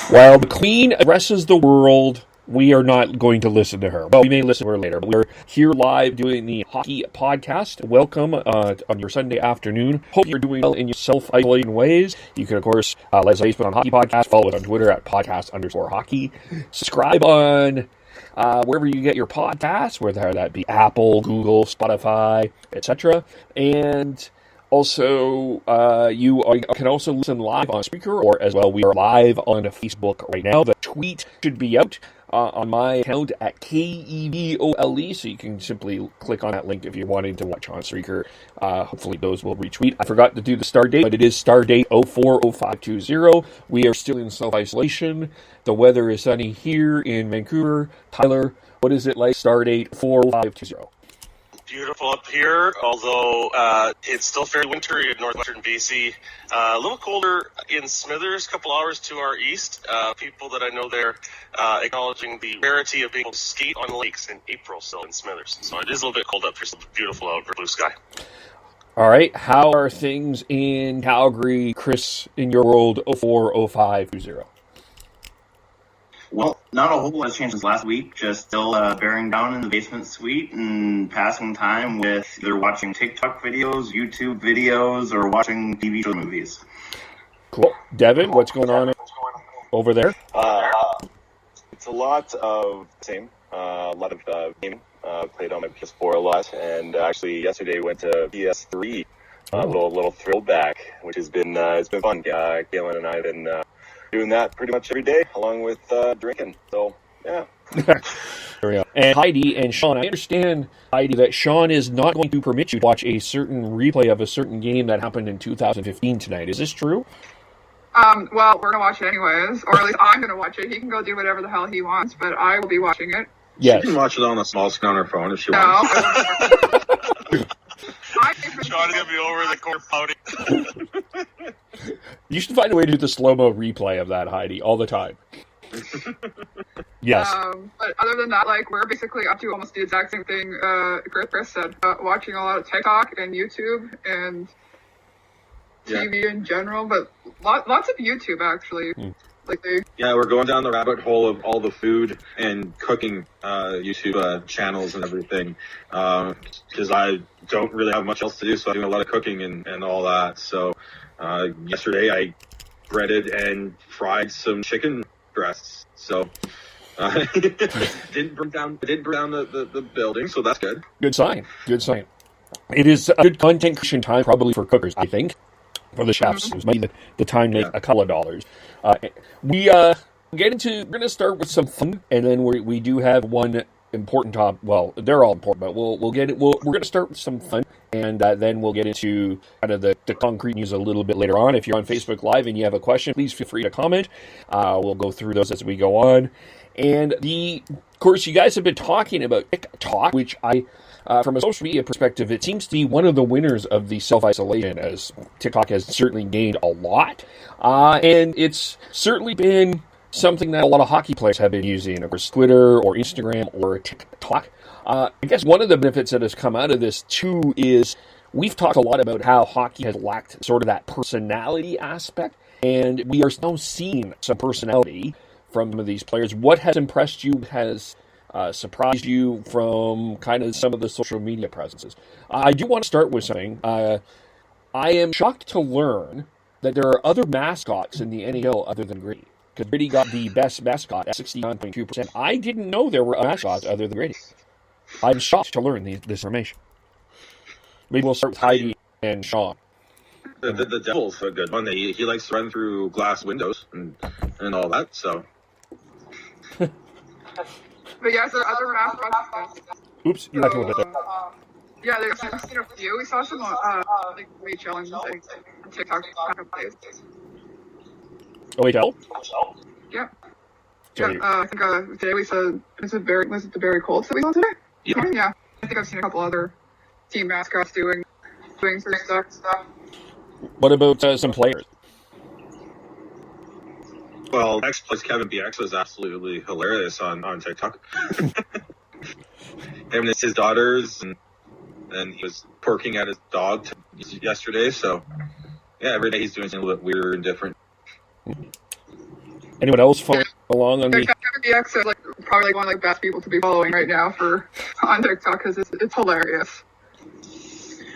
While the Queen addresses the world, we are not going to listen to her. Well, we may listen to her later, but we're here live doing the hockey podcast. Welcome on your Sunday afternoon. Hope you're doing well in your self-isolating ways. You can, of course, like us on Facebook on Hockey Podcast. Follow us on Twitter at podcast_hockey. Subscribe on wherever you get your podcasts, whether that be Apple, Google, Spotify, etc. And also, you can also listen live on Spreaker, or as well, we are live on Facebook right now. The tweet should be out on my account at KEVOLE, so you can simply click on that link if you're wanting to watch on Spreaker. Hopefully those will retweet. I forgot to do the star date, but it is star date 040520. We are still in self-isolation. The weather is sunny here in Vancouver. Tyler, what is it like? Star date 40520. Beautiful up here, although it's still fairly wintry in northwestern BC. A little colder in Smithers, a couple hours to our east. People that I know there acknowledging the rarity of being able to skate on the lakes in April still in Smithers. So it is a little bit cold up here, still beautiful out for blue sky. All right, how are things in Calgary, Chris, in your world 040520? Well, not a whole lot has changed since last week. Just still bearing down in the basement suite and passing time with either watching TikTok videos, YouTube videos, or watching TV show movies. Cool. Devin, what's going on over there? It's a lot of the same. A lot of gaming. Played on my PS4 a lot, and actually yesterday went to PS3. Little throwback, which has been it's been fun. Galen and I have been doing that pretty much every day, along with drinking. So, yeah. There we go. And Heidi and Sean, I understand, Heidi, that Sean is not going to permit you to watch a certain replay of a certain game that happened in 2015 tonight. Is this true? Well, we're going to watch it anyways, or at least I'm going to watch it. He can go do whatever the hell he wants, but I will be watching it. Yes. She can watch it on a small screen on her phone if she No. wants. Sean's going to be over the corner pouting. You should find a way to do the slow-mo replay of that, Heidi, all the time. Yes. But other than that, we're basically up to almost the exact same thing Chris said. Watching a lot of TikTok and YouTube and TV in general, but lots of YouTube, actually. Yeah, we're going down the rabbit hole of all the food and cooking YouTube channels and everything, because I don't really have much else to do, so I'm doing a lot of cooking and all that. So yesterday I breaded and fried some chicken breasts, so didn't burn down the building, so that's good. Good sign. It is a good content creation time, probably for cookers, I think. For the chefs, who's made the time to make a couple of dollars. We're going to start with some fun, and then we do have one important topic. Well, they're all important, but we're going to start with some fun, and then we'll get into kind of the concrete news a little bit later on. If you're on Facebook Live and you have a question, please feel free to comment. We'll go through those as we go on. And of course, you guys have been talking about TikTok, which from a social media perspective, it seems to be one of the winners of the self-isolation, as TikTok has certainly gained a lot. And it's certainly been something that a lot of hockey players have been using, of course, Twitter or Instagram or TikTok. I guess one of the benefits that has come out of this, too, is we've talked a lot about how hockey has lacked sort of that personality aspect, and we are now seeing some personality from some of these players. What has impressed you, has surprised you from kind of some of the social media presences? I do want to start with something. I am shocked to learn that there are other mascots in the NHL other than Grady, because Grady got the best mascot at 69.2%. I didn't know there were mascots other than Grady. I'm shocked to learn this information. Maybe we'll start with Heidi and Sean. The Devil's a good one. He likes to run through glass windows and all that, so... But yes, there are other mascots. Oops, you left a little bit there. Yeah, I've seen a few. We saw some weight challenges on TikTok. OHL? Yeah. Sorry. I think today we saw, was it the Barry Colts that we saw today? Yeah. I think I've seen a couple other team mascots doing some stuff. What about some players? Well, X plays Kevin BX was absolutely hilarious on TikTok. Him and his daughters, and he was twerking at his dog yesterday. So, yeah, every day he's doing something a little bit weird and different. Anyone else following along on the? Kevin BX is probably one of the best people to be following right now on TikTok because it's hilarious.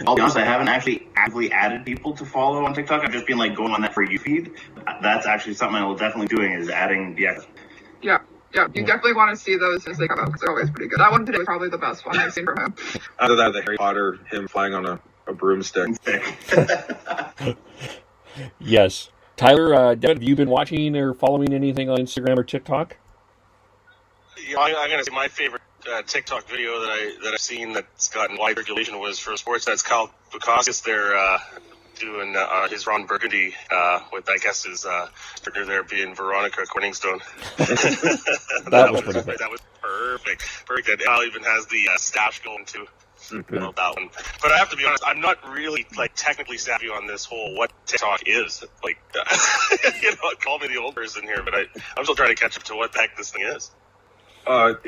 I'll be honest, I haven't actually actively added people to follow on TikTok. I've just been going on that For You feed. That's actually something I will definitely doing is adding BX. Yeah, you definitely want to see those as they come out because they're always pretty good. That one today was probably the best one I've seen from him. Out of that, the Harry Potter, him flying on a broomstick. Yes. Tyler, Devin, have you been watching or following anything on Instagram or TikTok? I'm going to say my favorite TikTok video that I've seen that's gotten wide circulation was for sports. That's Kyle Bukowskis. They're doing his Ron Burgundy with, I guess, his partner there being Veronica Corningstone. That was pretty good. That was perfect. And Kyle even has the stash going too. About that one. But I have to be honest, I'm not really technically savvy on this whole what TikTok is. Call me the old person here, but I'm still trying to catch up to what the heck this thing is. I've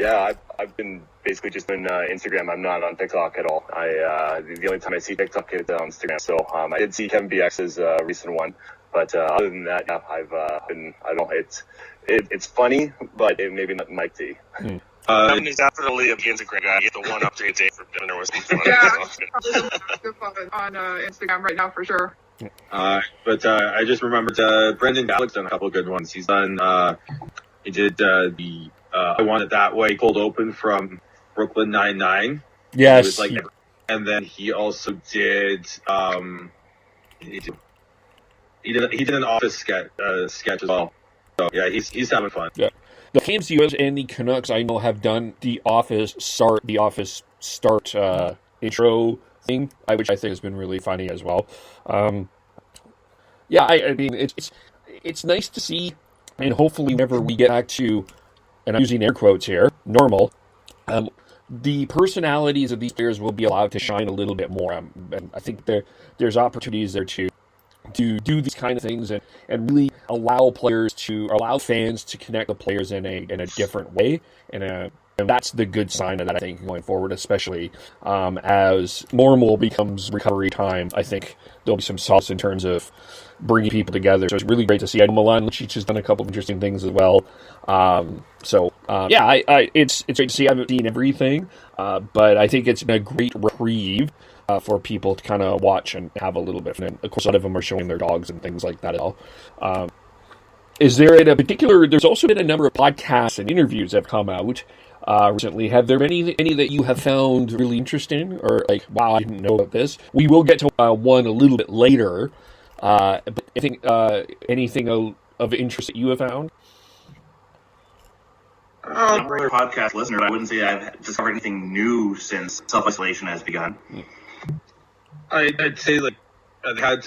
been basically just doing Instagram. I'm not on TikTok at all. The only time I see TikTok is on Instagram. So I did see Kevin BX's recent one, but other than that, I don't. It's funny, but it maybe not Mike T. Devin is definitely a Instagram guy. I get the one update a day for dinner with something. Yeah, good fun on Instagram right now for sure. But I just remembered Brendan Gallick's done a couple of good ones. He's done. He did the I Want It That Way cold open from Brooklyn Nine-Nine. Yes. And then he also did. He did an Office sketch as well. So yeah, he's having fun. Yeah. The Flames US and the Canucks, I know, have done the Office Start intro thing, which I think has been really funny as well. I mean, it's nice to see, and hopefully whenever we get back to, and I'm using air quotes here, normal, the personalities of these players will be allowed to shine a little bit more. And I think there's opportunities there to do these kind of things and really allow fans to connect the players in a different way. And that's the good sign of that, I think, going forward, especially as normal becomes recovery time. I think there'll be some solace in terms of bringing people together. So it's really great to see. I know Milan Lucic has done a couple of interesting things as well. It's great to see. I haven't seen everything, but I think it's been a great reprieve for people to kind of watch and have a little bit of fun. Of course, a lot of them are showing their dogs and things like that as well. Is there there's also been a number of podcasts and interviews that have come out recently. Have there been any that you have found really interesting or wow, I didn't know about this? We will get to one a little bit later, but I think anything of interest that you have found? I'm a regular podcast listener, but I wouldn't say I've discovered anything new since self-isolation has begun. I'd say I've had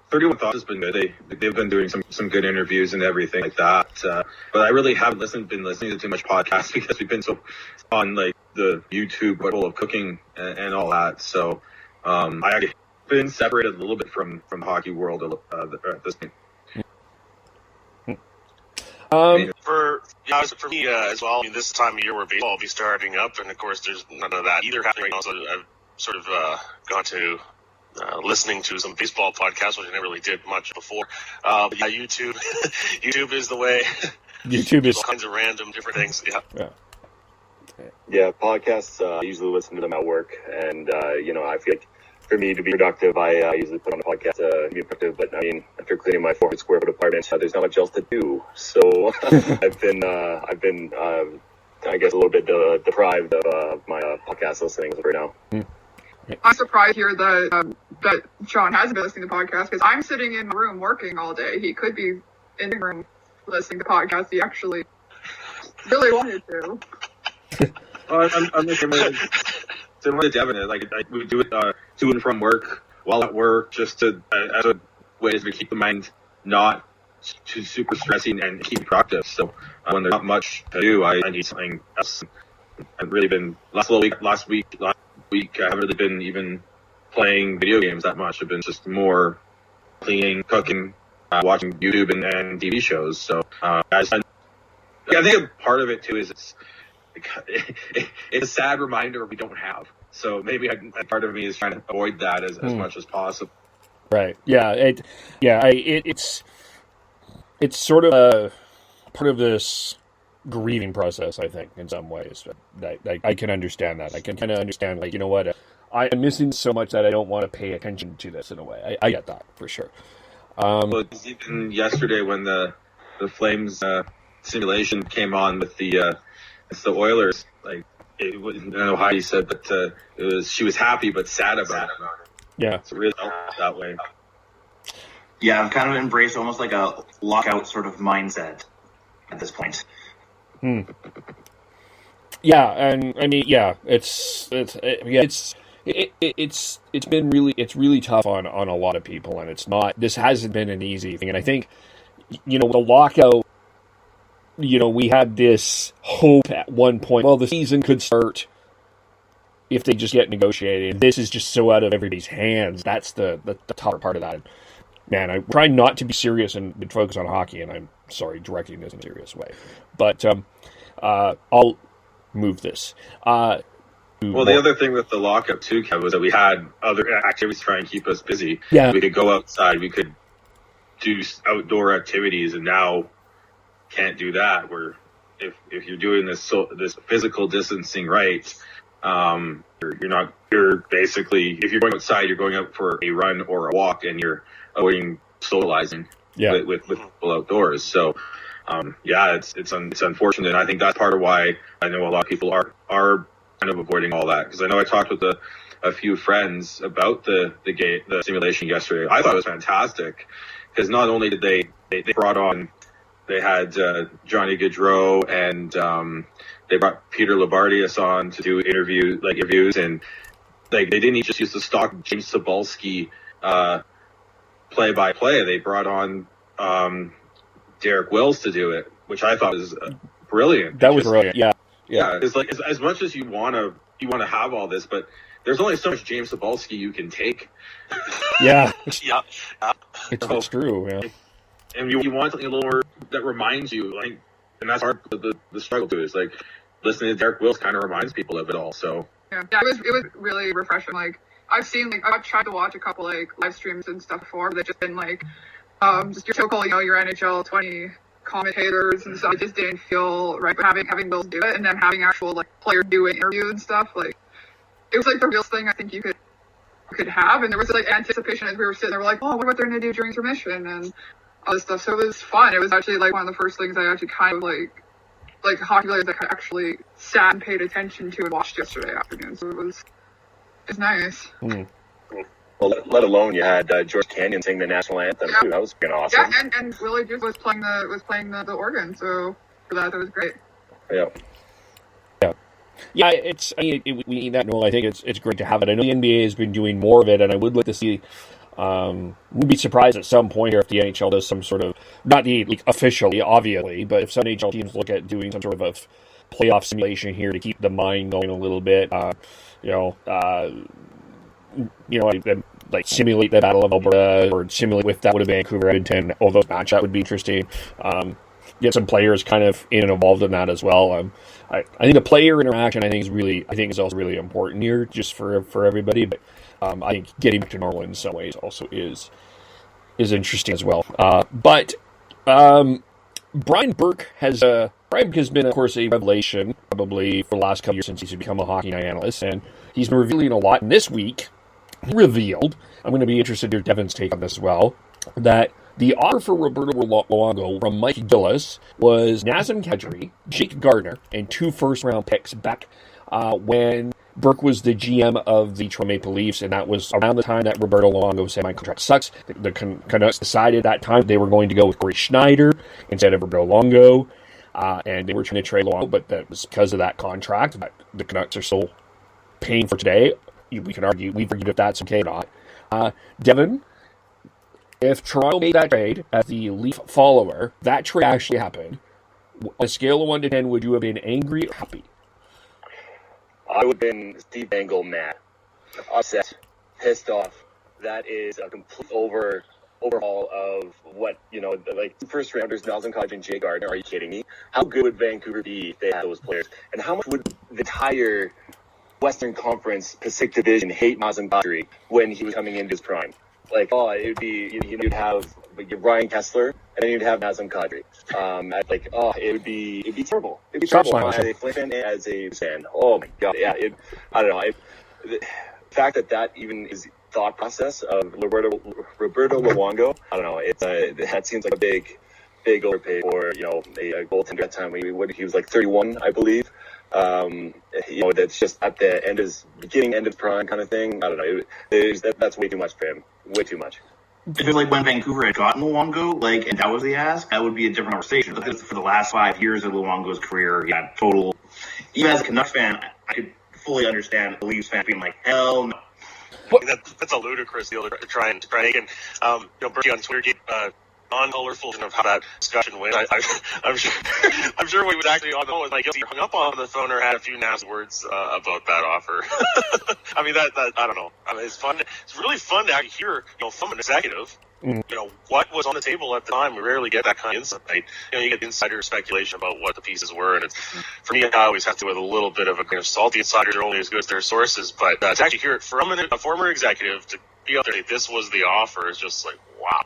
31 Thoughts has been good. They've been doing some good interviews and everything like that. But I really haven't been listening to too much podcasts because we've been so on the YouTube level of cooking and all that. So I've been separated a little bit from the hockey world at this point. For me as well, I mean, this time of year where baseball will be starting up, and of course there's none of that either happening right now, so I've sort of gone to listening to some baseball podcasts, which I never really did much before. But yeah, YouTube YouTube is the way. YouTube is all kinds of random different things. Yeah, podcasts, I usually listen to them at work, and I feel like for me to be productive, I usually put on a podcast to be productive. But I mean, after cleaning my 400 square foot apartment, there's not much else to do. So I've been, I guess, a little bit deprived of my podcast listening right now. I'm surprised here that Sean hasn't been listening to podcasts because I'm sitting in my room working all day. He could be in the room listening to podcasts. He actually really wanted to. I'm the similar to Devin. I would do it to and from work while at work, just to as a way to keep the mind not too super stressing and keep productive. So when there's not much to do, I need something else. I've really been last week. I haven't really been even playing video games that much. I've been just more cleaning, cooking, watching YouTube and TV shows. So I think a part of it too is it's a sad reminder we don't have. So maybe part of me is trying to avoid that as much as possible. Right. Yeah. It's it's sort of a part of this grieving process, I think, in some ways. I can understand that. I can kind of understand, like, you know what, I'm missing so much that I don't want to pay attention to this in a way. I get that, for sure. Well, even yesterday when the Flames simulation came on with the Oilers, like, I know Heidi said that she was happy but sad about it. Yeah. It's really that way. Yeah, I've kind of embraced almost like a lockout sort of mindset at this point. Yeah, and I mean, yeah, it's been really tough on a lot of people, and this hasn't been an easy thing. And I think, you know, the lockout, you know, we had this hope at one point, well, the season could start if they just get negotiated. This is just so out of everybody's hands. That's the tougher part of that. Man, I try not to be serious and focus on hockey, and I'm sorry, directing this in a serious way. But I'll move this. Well, the other thing with the lockup too, Kev, was that we had other activities to try and keep us busy. Yeah. We could go outside, we could do outdoor activities, and now can't do that. Where if you're doing this physical distancing right, you're basically, if you're going outside, you're going out for a run or a walk, and you're avoiding socializing with people outdoors. So it's unfortunate. And I think that's part of why I know a lot of people are kind of avoiding all that, because I know I talked with a few friends about the simulation yesterday. I thought it was fantastic, because not only did they brought on, they had Johnny Gaudreau and they brought Peter Labardius on to do interviews, and like they didn't just use the stock James Cybulski play-by-play. They brought on Derek Wills to do it, which I thought was brilliant. That was brilliant. Yeah. It's like as much as you want to have all this, but there's only so much James Cybulski you can take. Yeah. Yeah. It's true. Yeah. And you want something a little more that reminds you, like, and that's hard. The struggle too is like listening to Derek Wills kind of reminds people of it all. So yeah, it was really refreshing. Like I've tried to watch a couple like live streams and stuff before, but they've just been like just your typical, you know, your NHL 20 commentators and stuff. It just didn't feel right. But having Wills do it and then having actual like players do an interview and stuff, like it was like the realest thing I think you could have. And there was like anticipation as we were sitting there, we're like, oh, what they're gonna do during intermission and all this stuff. So it was fun. It was actually like one of the first things I actually kind of like hockey players that I actually sat and paid attention to and watched yesterday afternoon. So it's nice. Well, let alone you had George Canyon sing the national anthem too. That was freaking awesome. Yeah, and Willie just was playing the organ. So for that was great. Yeah. Yeah, we need that. No, I think it's great to have it. I know the NBA has been doing more of it, and I would like to see. We'd be surprised at some point here if the NHL does some sort of, not the like officially, obviously, but if some NHL teams look at doing some sort of a playoff simulation here to keep the mind going a little bit, like simulate the Battle of Alberta or simulate with that would have Vancouver, Edmonton, all those matchups would be interesting. Get some players kind of in and involved in that as well. I think the player interaction is also really important here just for everybody, but I think getting back to normal in some ways also is interesting as well. But Brian Burke has been, of course, a revelation probably for the last couple years since he's become a hockey night analyst, and he's been revealing a lot. And this week, he revealed, I'm going to be interested to hear Devin's take on this as well, that the offer for Roberto Luongo from Mike Gillis was Nazem Kadri, Jake Gardner, and 2 first-round picks back when Burke was the GM of the Toronto Maple Leafs, and that was around the time that Roberto Luongo said, my contract sucks. The Canucks decided that time they were going to go with Schneider instead of Roberto Luongo, and they were trying to trade Luongo, but that was because of that contract that the Canucks are still paying for today. We've argued if that's okay or not. Devin, if Toronto made that trade as the Leaf follower, that trade actually happened, on a scale of 1 to 10, would you have been angry or happy? I would have been Steve Dangle mad, upset, pissed off. That is a complete overhaul of what, like first rounders, Nazem Kadri and Jay Gardner. Are you kidding me? How good would Vancouver be if they had those players? And how much would the entire Western Conference Pacific Division hate Nazem Kadri when he was coming into his prime? like, oh, it would be, you'd have Ryan Kessler, and then you'd have Nazem Kadri. Like, oh, it'd be terrible. It'd be terrible as a Flame fan, as a fan. Oh my God, yeah. I don't know. The fact that even is thought process of Roberto Luongo, I don't know. That seems like a big overpay for a goaltender at the time. He was like 31, I believe. That's just at the end of his prime kind of thing. I don't know. That's way too much for him. Way too much. If it was like when Vancouver had gotten Luongo, and that was the ask, that would be a different conversation. But for the last 5 years of Luongo's career, yeah, total. Even as a Canucks fan, I could fully understand the Leafs fan being like, hell no. That's a ludicrous deal to try and again. Bertie on Twitter gave non-colorful of how that discussion went. I'm sure when he was actually on the phone, like he hung up on the phone or had a few nasty words about that offer. I mean, that I don't know. I mean, it's fun. It's really fun to actually hear, from an executive, what was on the table at the time. We rarely get that kind of insight. You get insider speculation about what the pieces were, and it's, for me, I always have to with a little bit of a kind of salty. Insiders are only as good as their sources, but to actually hear it from a former executive to be out there, this was the offer, is just like, wow.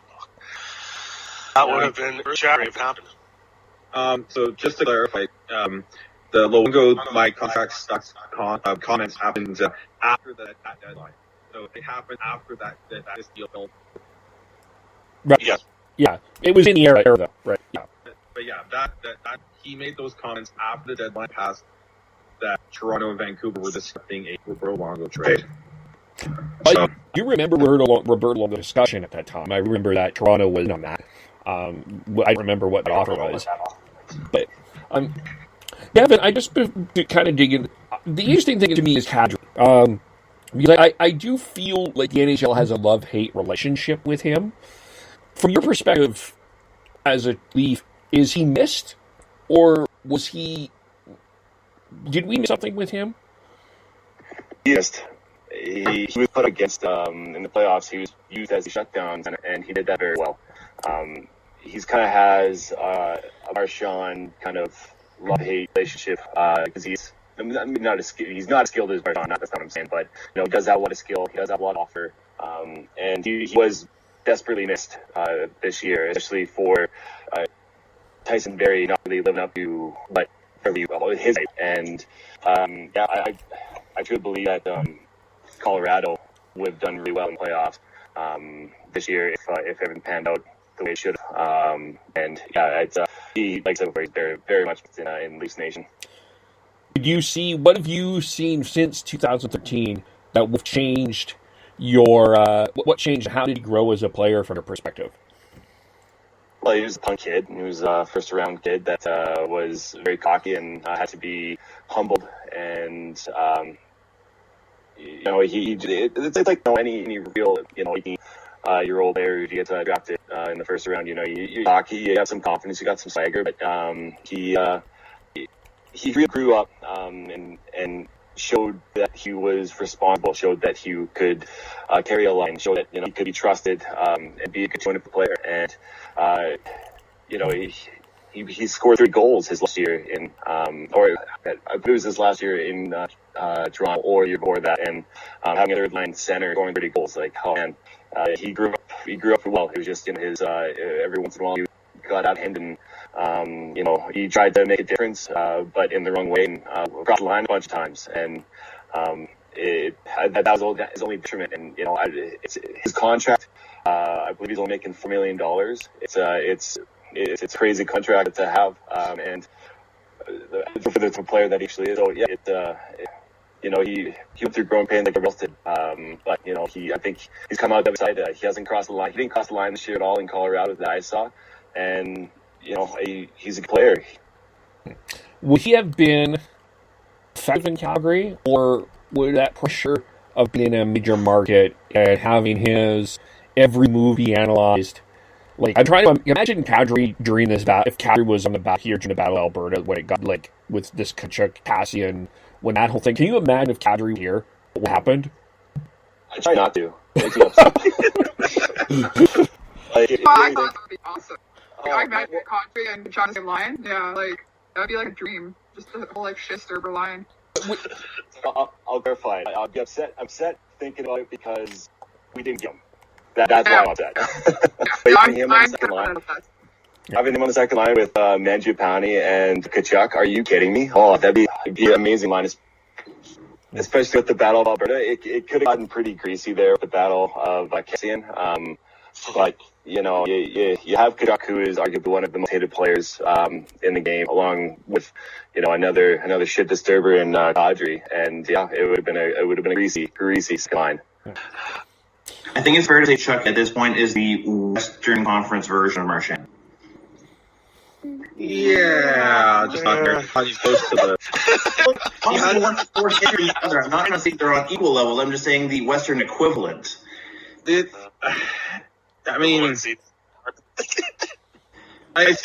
That would have been earth-shattering if it happened. So just to clarify, the Luongo my contract sucks comments happened after that deadline. So it happened after that this deal fell. Right. Yes. Yeah. It was in the era though. Right. Yeah. But yeah, that he made those comments after the deadline passed, that Toronto and Vancouver were discussing a Roberto Luongo trade. I do remember Roberto Luongo discussion at that time. I remember that Toronto was on that. I remember what the offer was. But, Devin, I just kind of dig in. The interesting thing to me is Kadri. Because I do feel like the NHL has a love-hate relationship with him. From your perspective as a Leaf, is he missed? Or did we miss something with him? He missed. He was put against, in the playoffs, he was used as a shutdown, and he did that very well. He's kind of has a Marchand kind of love-hate relationship, because he's not as skilled as Marchand, that's not what I'm saying, but, he does have a lot of skill, he does have a lot to offer, and he was desperately missed this year, especially for Tyson Barrie not really living up to his height. And I truly believe that Colorado would have done really well in playoffs this year if everything panned out the way it should have. And yeah, it's he likes it very, very much in Leafs Nation. What have you seen since 2013 that would have changed what changed? How did he grow as a player from your perspective? Well, he was a punk kid. He was a first-round kid that was very cocky and had to be humbled. And it's like any real 18-year-old player who gets drafted in the first round. You're cocky, you got some confidence, you got some swagger, but he really grew up and showed that he was responsible, showed that he could carry a line, showed that he could be trusted and be a good player. And he scored 3 goals his last year in or I believe it was his last year in Toronto or year before that, and having a third line center scoring 30 goals, like, oh man, he grew up well. He was just his every once in a while he got out of hand and he tried to make a difference, but in the wrong way, and crossed the line a bunch of times. And that was his only detriment. And it's his contract. I believe he's only making $4 million. It's a crazy contract to have, and for the player that he actually is. So yeah, he went through growing pains like everyone else did. But I think he's come out the other side. He hasn't crossed the line. He didn't cross the line this year at all in Colorado that I saw, and he's a good player. Would he have been effective in Calgary, or would that pressure of being in a major market and having his every move be analyzed? Like, I'm trying to imagine Kadri during this battle, if Kadri was on the back here during the Battle of Alberta, when it got, with this Kachuk, Cassian, when that whole thing. Can you imagine if Kadri here, what happened? I try not to. I thought that would be awesome. I imagine Kadri and John the line. Yeah, that would be like a dream. Just the whole Stobert line. I'll verify it. I'll be upset thinking about it because we didn't get him. That's why I want that. Placing him on the second line. Having him on the second line with Mangiapane and Tkachuk, are you kidding me? Oh, that'd be an amazing line, especially with the Battle of Alberta. It could have gotten pretty greasy there with the Battle of Cassian. But, you know, you have Tkachuk, who is arguably one of the most hated players in the game, along with, you know, another shit disturber in Kadri. And, yeah, it would have been a greasy line. I think it's fair to say Chuck at this point is the Western Conference version of Marchand. Yeah, just not very close to the. I'm not going to say they're on equal levels. I'm just saying the Western equivalent. I mean, I see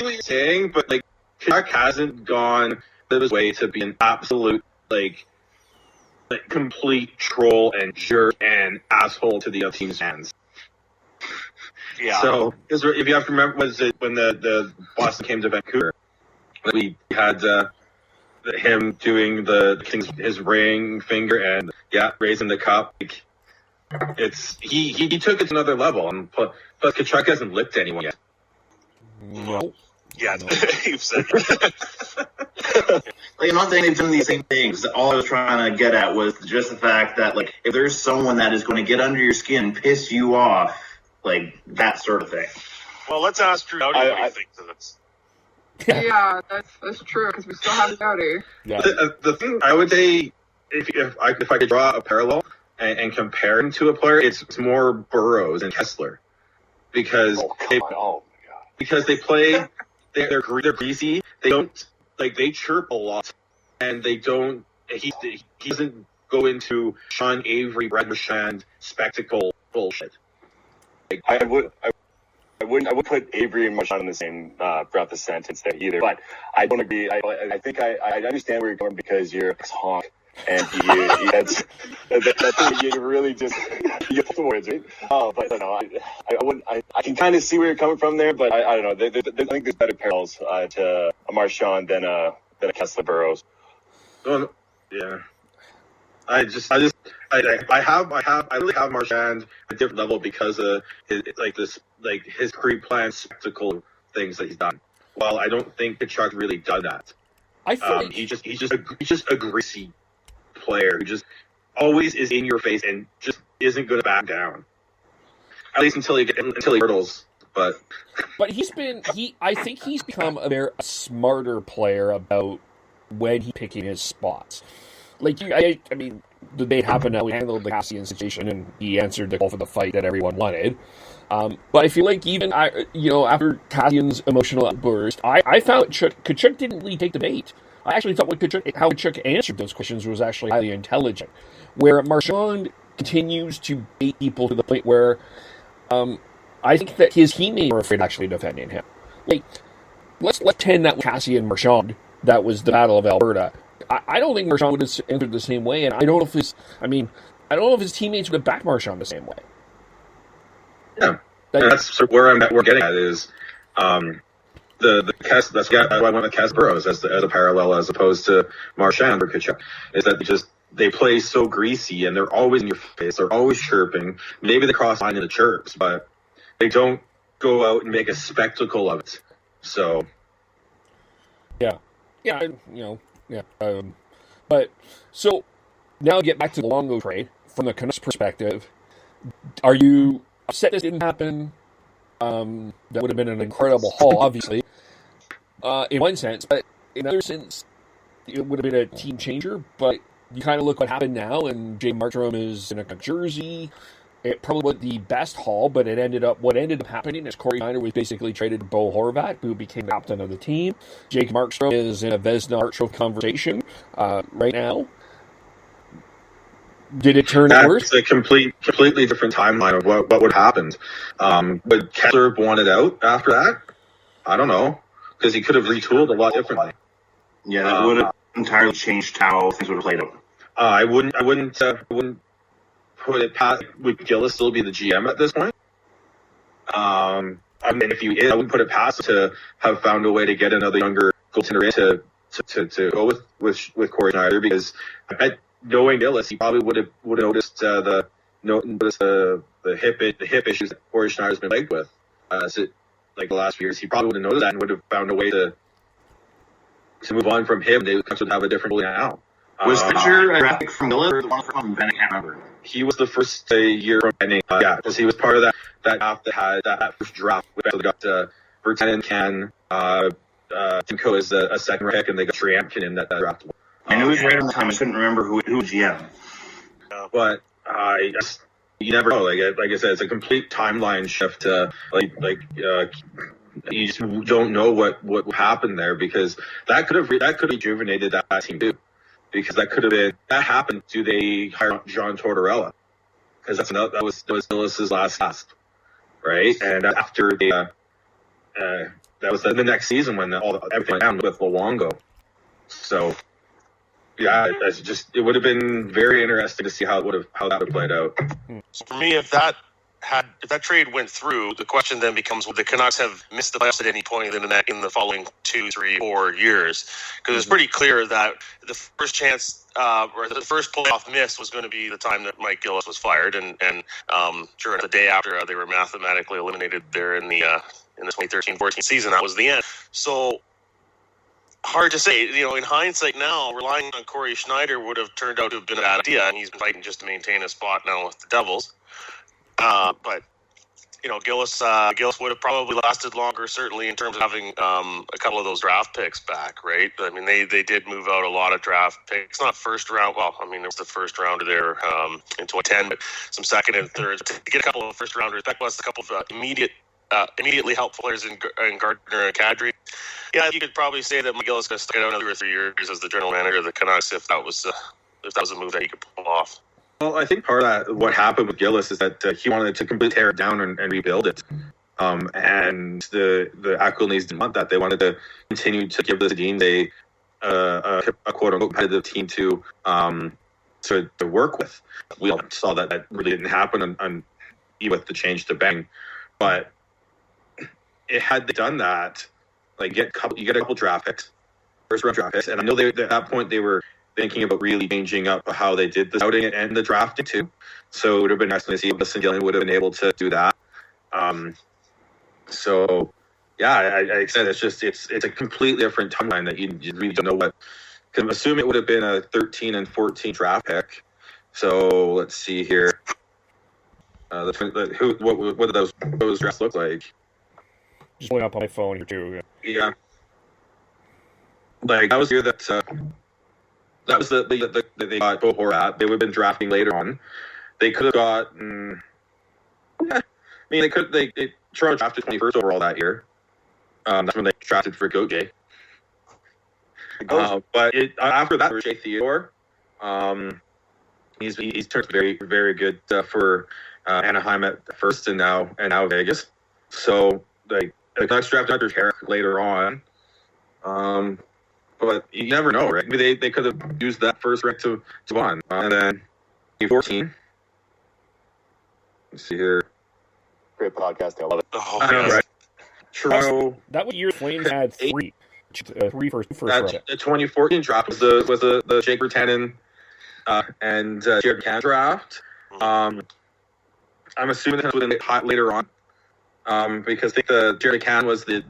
what you're saying, but like, Tkachuk hasn't gone out of his way to be an absolute like complete troll and jerk and asshole to the other team's fans. Yeah. So, if you have to remember, was it when the Boston came to Vancouver? We had him doing his ring finger and raising the cup. Like, he took it to another level, and plus Tkachuk hasn't licked anyone yet. No. Yeah, you've said it. Like, I'm not saying they've done these same things. All I was trying to get at was just the fact that, like, if there's someone that is going to get under your skin, piss you off, like, that sort of thing. Well, let's ask Drew Doughty what he thinks of this. Yeah, that's true, because we still have Doughty. Yeah. The thing I would say, if I could draw a parallel and compare him to a player, it's more Burrows and Kessler. Because they play, they're greasy, they don't, like, they chirp a lot, and they don't, he doesn't go into Sean Avery, Brad Marchand spectacle bullshit. Like, I would put Avery and Marchand in the same throughout the sentence there either, but I don't agree. I think I understand where you're going because you're a honk, and that's you really just you get the words right. But no, I can kind of see where you're coming from there, but I don't know. I think there's better parallels to a Marchand than a Kessler Burrows. Oh, yeah. I really have Marchand at a different level because of his pre-planned spectacle things that he's done. While I don't think Tkachuk really done that. I feel he's just a greasy player who just always is in your face and just isn't going to back down. At least until he hurdles. But I think he's become a smarter player about when he's picking his spots. Like, I mean, the debate happened now. We handled the Cassian situation, and he answered the call for the fight that everyone wanted. But I feel like even after Cassian's emotional outburst, I found Tkachuk didn't really take the bait. I actually thought how Tkachuk answered those questions was actually highly intelligent. Where Marchand continues to bait people to the point where I think that his teammates are afraid of actually defending him. Like, let's pretend that was Cassian Marchand. That was the Battle of Alberta. I don't think Marchand would have entered the same way, and I don't know if his teammates would have backed Marchand the same way. Yeah, that's where we're getting at is the Cass. That's why I went with Cass Burrows as a parallel as opposed to Marchand or Tkachuk. Is that they play so greasy and they're always in your face. They're always chirping. Maybe they cross line in the chirps, but they don't go out and make a spectacle of it. So yeah. But so now get back to the Luongo trade from the Canucks' perspective. Are you upset this didn't happen? That would have been an incredible haul, obviously, in one sense. But in another sense, it would have been a team changer. But you kind of look what happened now, and Jay Markstrom is in a jersey. It probably wasn't the best haul, but what ended up happening is Corey Schneider was basically traded to Bo Horvat, who became captain of the team. Jake Markstrom is in a Vezina Hart Trophy conversation right now. Did it turn out worse? It's a completely different timeline of what would happen. Would Kessler want it out after that? I don't know, because he could have retooled a lot differently. Yeah, that would have entirely changed how things would have played out. I wouldn't put it past. Would Gillis still be the GM at this point? I mean, if he is, I wouldn't put it past to have found a way to get another younger goaltender in to go with Corey Schneider, because I bet knowing Gillis, he probably would have noticed the noticed the hip issues that Corey Schneider's been plagued with. So like the last few years, he probably would have noticed that and would have found a way to move on from him. They would have a different goalie now. Was Fisher a draft pick from Gillis or the one from Benning? I can't remember. He was the first year from Benning. Yeah, because he was part of that draft that had that first draft. We actually got Vertanen, Can, Timko as a second pick, and they got Triamkin in that draft. I knew it was right on the time. I couldn't remember who was GM. But you never know. Like I said, it's a complete timeline shift. You just don't know what happened there, because that could have rejuvenated that team too. Because that happened. Do they hire John Tortorella? Because that was Gillis' last task, right? And after that was the next season when everything went down with Luongo. So yeah, it would have been very interesting to see how that would have played out. So for me, if that trade went through, the question then becomes: would the Canucks have missed the playoffs at any point in the following 2, 3, 4 years? Because it's pretty clear that the first chance or the first playoff miss was going to be the time that Mike Gillis was fired, and during the day after they were mathematically eliminated there in the 2013-14 season. That was the end. So hard to say. In hindsight now, relying on Corey Schneider would have turned out to have been a bad idea, and he's been fighting just to maintain a spot now with the Devils. But Gillis would have probably lasted longer, certainly in terms of having a couple of those draft picks back, right? I mean, they did move out a lot of draft picks, not first round. Well, I mean, there was the first rounder there in 2010, but some second and third to get a couple of first rounders back, plus a couple of immediately helpful players in Gardner and Kadri. Yeah, you could probably say that McGillis could stick it out another 2 or 3 years as the general manager of the Canucks if that was a move that he could pull off. Well, I think part of that, what happened with Gillis is that he wanted to completely tear it down and rebuild it. And the Aquilines didn't want that. They wanted to continue to give the Sedin a quote-unquote competitive team to work with. We all saw that really didn't happen even with the change to Bang. But had they done that, like you get a couple draft picks, first-round draft picks, and I know at that point they were thinking about really changing up how they did the scouting and the drafting too. So it would have been nice to see if Listen Gillian would have been able to do that. So yeah, like I said, it's a completely different timeline that you really don't know what. Can assume it would have been a 13 and 14 draft pick. So let's see here. What do those drafts look like? Just pulling up on my phone here too. Yeah. Like that was the year that was they got Bo Horvat. They would have been drafting later on. They could have got. Toronto drafted 21st overall that year. That's when they drafted for Gauthier. But after that, there was Jay Theodore. He's turned very, very good for Anaheim at first and now Vegas. So the Canucks drafted Hunter Herrick later on. But you never know, right? Maybe they could have used that first rank to on. And then 14. Let's see here. Great podcast. I love it. Oh, Right. Toronto. That was the year Flames had three first round. The 2014 draft was the Jake Virtanen and Jared Can draft. I'm assuming that was hot later on because I think the Jared Can was they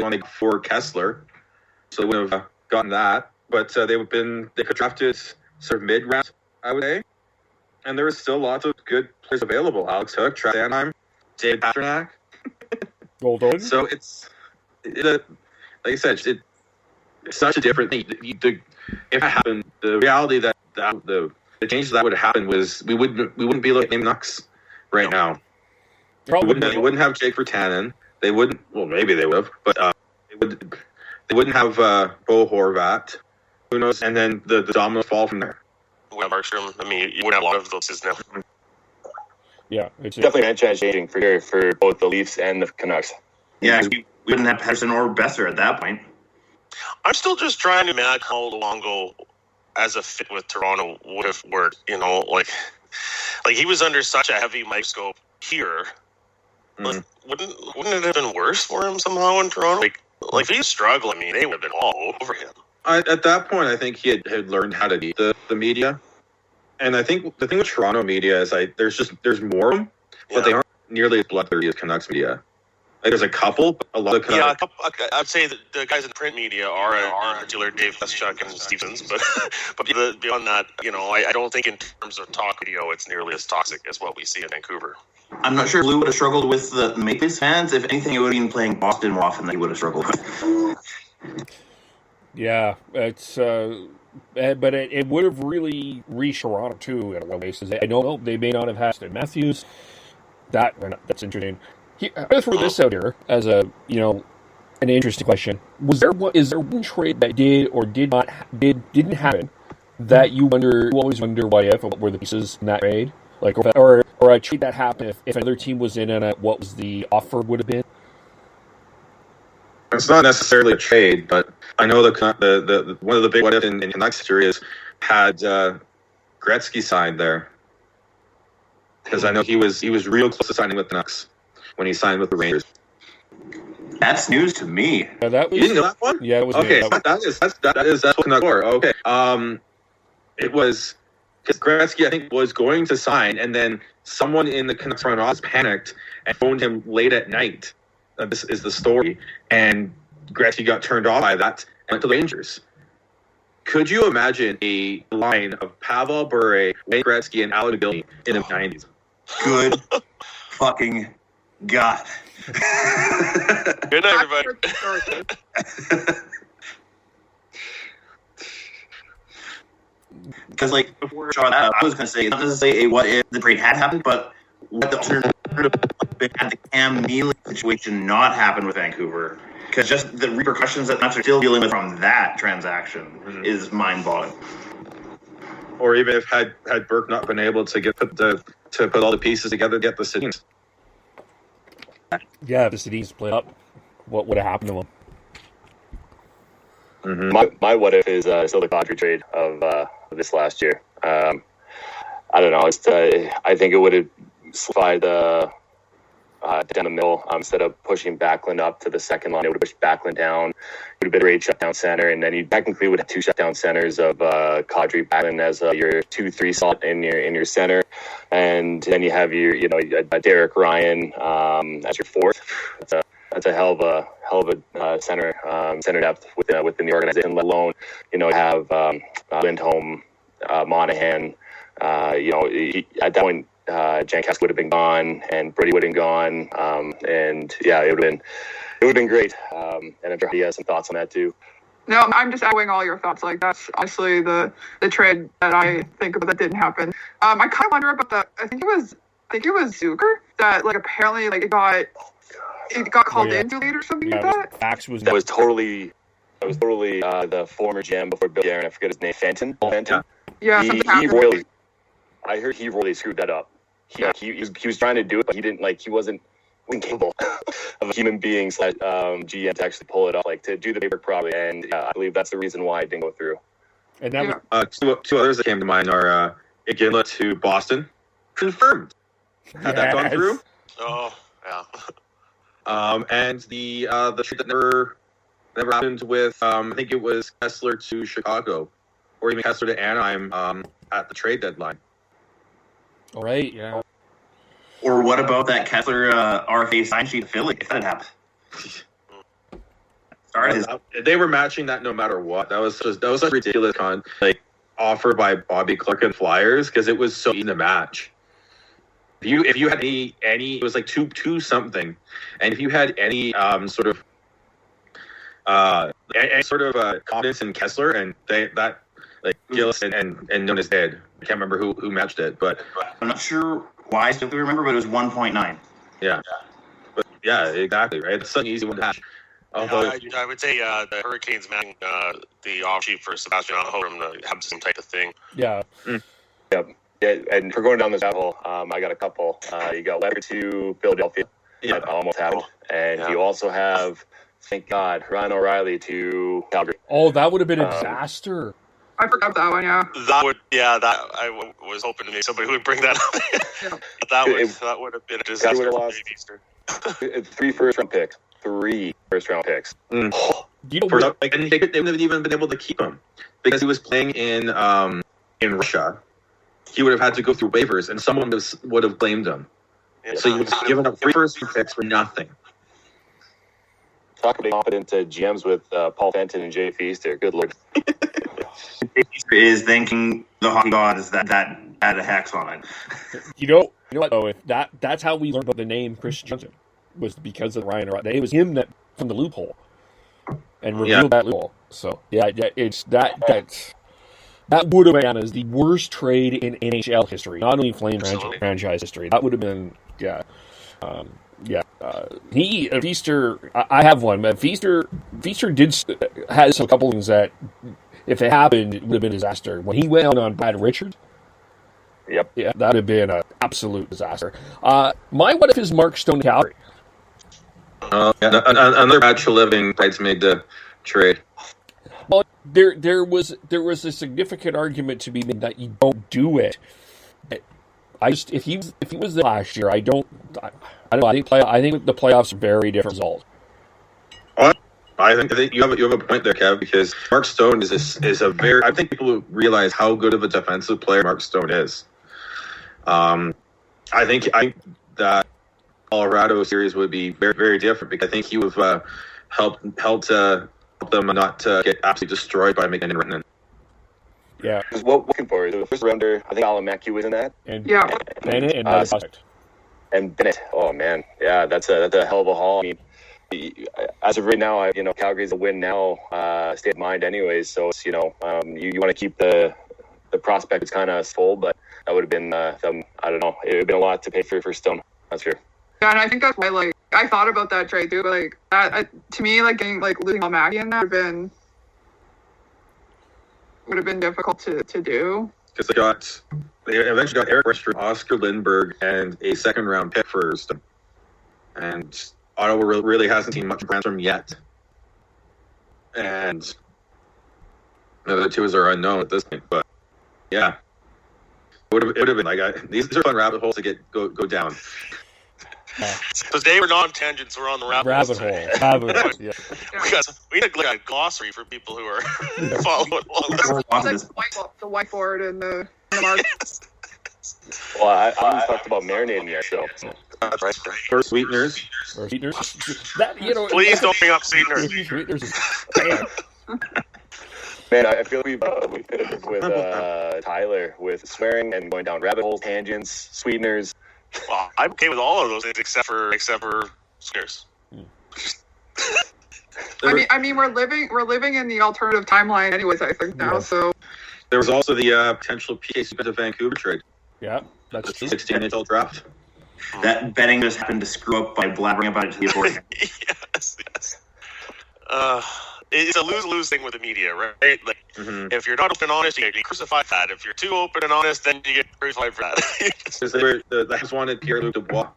only got for Kessler, so they would have gotten that. But they could have drafted sort of mid round, I would say, and there was still lots of good players available. Alex Hook, Travis Sanheim, David Pastrnak. Goldberg. So like I said, it's such a different thing. If it happened, the reality that the changes that would have happened was we wouldn't be looking at Canucks right now. They wouldn't have Jake Virtanen. They wouldn't. Well, maybe they would have, but they wouldn't have Bo Horvat. Who knows? And then the dominoes fall from there. Well, Markstrom. I mean, you wouldn't have a lot of those now. Yeah, it's definitely franchise changing for both the Leafs and the Canucks. Yeah, we wouldn't have Pedersen or Besser at that point. I'm still just trying to imagine how Luongo as a fit with Toronto would have worked. Like he was under such a heavy microscope here. Wouldn't it have been worse for him somehow in Toronto? Like if he's struggling, I mean, they would have been all over him. At that point, I think he had learned how to beat the media. And I think the thing with Toronto media is there's more of them, but they aren't nearly as bloodthirsty as Canucks media. Like, there's a couple, but a lot of Canucks. Yeah, a couple, I'd say that the guys in print media are in particular Dave Feschuk and Stevens, but beyond that, I don't think in terms of talk radio it's nearly as toxic as what we see in Vancouver. I'm not sure Lou would have struggled with the Maple Leafs fans. If anything, he would have been playing Boston more often than he would have struggled with. Yeah, it's but it would have really reached Toronto too in a lot of ways. I don't know, they may not have had Matthews. That's interesting. I'm going to throw this out here as an interesting question. Is there one trade that didn't happen that you always wonder what were the pieces in that trade? Like, or a trade that happened if another team was in on it, what was the offer would have been? It's not necessarily a trade, but I know the one of the big what if in Canucks history is had Gretzky signed there, because I know he was real close to signing with the Canucks when he signed with the Rangers. That's news to me. Yeah, that was, you didn't know that one? Yeah, it was. Okay, that's what Canucks were. Okay, it was because Gretzky I think was going to sign, and then someone in the Canucks front office panicked and phoned him late at night. This is the story, and Gretzky got turned off by that and went to the Rangers. Could you imagine a line of Pavel Bure, Wayne Gretzky, and Alan McGillney in the 90s? Good fucking God. Good night, everybody. Because, before Sean, I was going to say, not to say what if the trade had happened, but what the alternative had the Cam Neely situation not happen with Vancouver. Because just the repercussions that Nuts are still dealing with from that transaction is mind-boggling. Or even if had Burke not been able to put all the pieces together to get the Sedins. Yeah, if the Sedin split up, what would have happened to him? Mm-hmm. My what if is still the Kadri trade of this last year. I don't know. I think it would have solidified down the middle instead of pushing Backlund up to the second line. It would have pushed Backlund down. It would have been a great shutdown center, and then you technically would have two shutdown centers of Kadri Backlund as your 2-3 slot in your center, and then you have your Derek Ryan as your fourth. That's a hell of a center depth within the organization. Let alone have Lindholm, Monahan. At that point. Jankowski would have been gone, and Brady would have been gone, and yeah, it would have been great. And I'm sure he has some thoughts on that too. No, I'm just echoing all your thoughts. That's honestly the trade that I think about that didn't happen. I kind of wonder about I think it was Zucker that apparently it got called in too late or something like that. That was totally the former GM before Bill Guerin. I forget his name. Fenton. Yeah, I heard he really screwed that up. He was trying to do it, but he didn't he wasn't capable of a human being / GM to actually pull it off, to do the paperwork properly. And I believe that's the reason why it didn't go through. And that was, two others that came to mind are Gillis to Boston, confirmed. Had that gone through? Oh yeah. And the trade that never happened with I think it was Kessler to Chicago, or even Kessler to Anaheim at the trade deadline. All right, yeah. Or what about that Kessler RFA sign sheet to Philly? If that happened, they were matching that no matter what. That was such a ridiculous offer by Bobby Clark and Flyers, because it was so easy to match. If you had any, it was two something, and if you had any sort of confidence in Kessler, and Gillis and Nonis did. I can't remember who matched it, but I'm not sure why I still remember, but it was 1.9. Yeah. But yeah, exactly, right? It's such an easy one to match. I would say the Hurricanes matching the off sheet for Sebastian Aho to have the same type of thing. Yeah. Yep. Yeah, and for going down this rabbit hole, I got a couple. You got letter to Philadelphia. Yeah. That almost happened. And you also have, thank God, Ryan O'Reilly to Calgary. Oh, that would have been a disaster. I forgot that one, yeah. I was hoping maybe somebody would bring that up. That would have been a disaster. Would have lost 3 first-round picks. 3 first-round picks. And they wouldn't have even been able to keep him because he was playing in Russia. he would have had to go through waivers, and someone would have blamed him. So you've given up 3 first-round picks for nothing. Talk about competent GMs with Paul Fenton and Jay Feaster. Good lord. Feaster is thanking the hockey gods that had a hex on it. You know what though? If that's how we learned about the name Christian Johnson, was because of Ryan. It was him that from the loophole and revealed that loophole. So it's that would have been as the worst trade in NHL history, not only Flames franchise history. That would have been Feaster. I have one. Feaster has a couple things that, if it happened, it would have been a disaster. When he went on Brad Richards, yep, yeah, that would have been an absolute disaster. My what if is Mark Stone Calgary? Another bachelor living bridesmaid trade. Well, there was a significant argument to be made that you don't do it. If he was there last year, I don't know. I think the playoffs are a very different result. I think you have a point there, Kev, because Mark Stone is a very. I think people realize how good of a defensive player Mark Stone is. I think that Colorado series would be very, very different, because I think he would have helped them not get absolutely destroyed by McKinnon and Renton. Yeah. What looking for? The first rounder, I think Alan Mackey was in that. And Bennett and Prospect. And Bennett. Oh man, yeah, that's a hell of a haul. I mean, as of right now, Calgary's a win now state of mind, anyways. So it's, you want to keep the prospect is kind of full, but that would have been I don't know. It would have been a lot to pay for Stone. That's true. Yeah, and I think that's why I thought about that trade too. But that to me, getting losing Al Mackey in that would have been difficult to do. Because they eventually got Eric Western, Oscar Lindbergh, and a second-round pick first. And Ottawa really hasn't seen much plans from him yet. And the other two are unknown at this point. But, yeah. It would have been these are fun rabbit holes to go down. Today we're not on tangents, we're on the rabbit hole. Yeah. We need a glossary for people who are following along. The whiteboard and the mark. Well, I talked about marinating yet, so. That's right. Or sweeteners. Please don't bring up sweeteners. Man, I feel we've hit it with Tyler with swearing and going down rabbit holes, tangents, sweeteners. Well, I'm okay with all of those things except for sweeteners. I mean, we're living in the alternative timeline, anyways. I think now. Yeah. So there was also the potential PK Subban to Vancouver trade. Yeah, that's true. 16 NHL draft. That betting just happened to screw up by blabbering about it to the authorities. Yes. It's a lose-lose thing with the media, right? If you're not open and honest, you get crucified for that. If you're too open and honest, then you get crucified for that. Because the Habs wanted Pierre-Luc Dubois,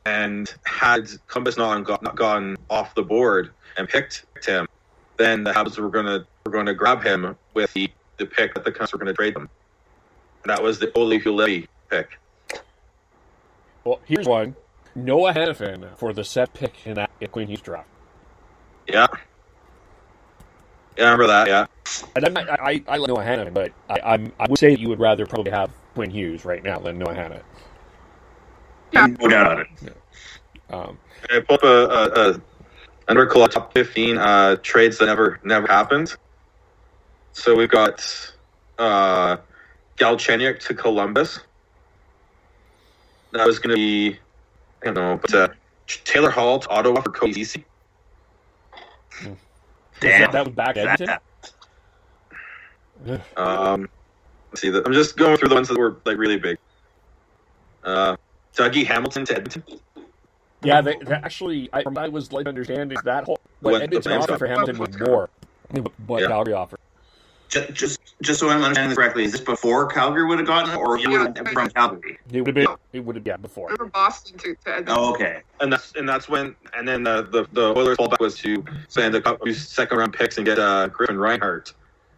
and had Columbus not gone off the board and picked him, then the Habs were going to grab him with the pick that the Canucks were going to trade them. And that was the Ole Hulevy pick. Well, here's one. Noah Hannafin for the set pick in that Quinn Hughes draft. Yeah. Yeah, I remember that, yeah. And I like Noah Hannafin, but I would say that you would rather probably have Quinn Hughes right now than Noah Hannafin. Yeah. No doubt on it. Yeah. I pulled up a top 15 trades that never happened. So we've got Galchenyuk to Columbus. That was going to be, Taylor Hall to Ottawa for Cody Ceci. Damn. That was back Edmonton? Let's see. I'm just going through the ones that were really big. Dougie Hamilton to Edmonton. Yeah, they actually, from what I was understanding, that whole what Edmonton offered for Hamilton was more than what Calgary offered. Just so I'm understanding this correctly, is this before Calgary would have gotten it, or you would have from Calgary? It would have before. From Boston to Edmonton. Oh, okay. And that's when, and then the Oilers' fallback was to send a couple second round picks and get Griffin Reinhart.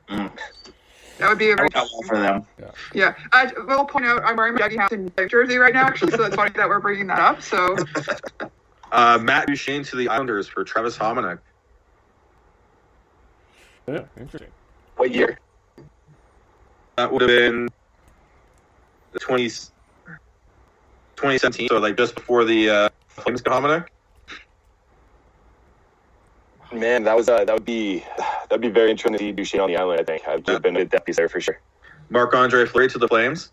That would be a very for them. Yeah. I will point out I'm wearing my Dougie Hamilton jersey right now, actually, so it's funny that we're bringing that up. So Matt Duchene to the Islanders for Travis Hominick. Yeah, interesting. What year? That would have been 2017, so like just before the Flames domino. Man, that would be very interesting to see Duchesne on the island. I think I've been a deputy there for sure. Marc-Andre Fleury to the Flames.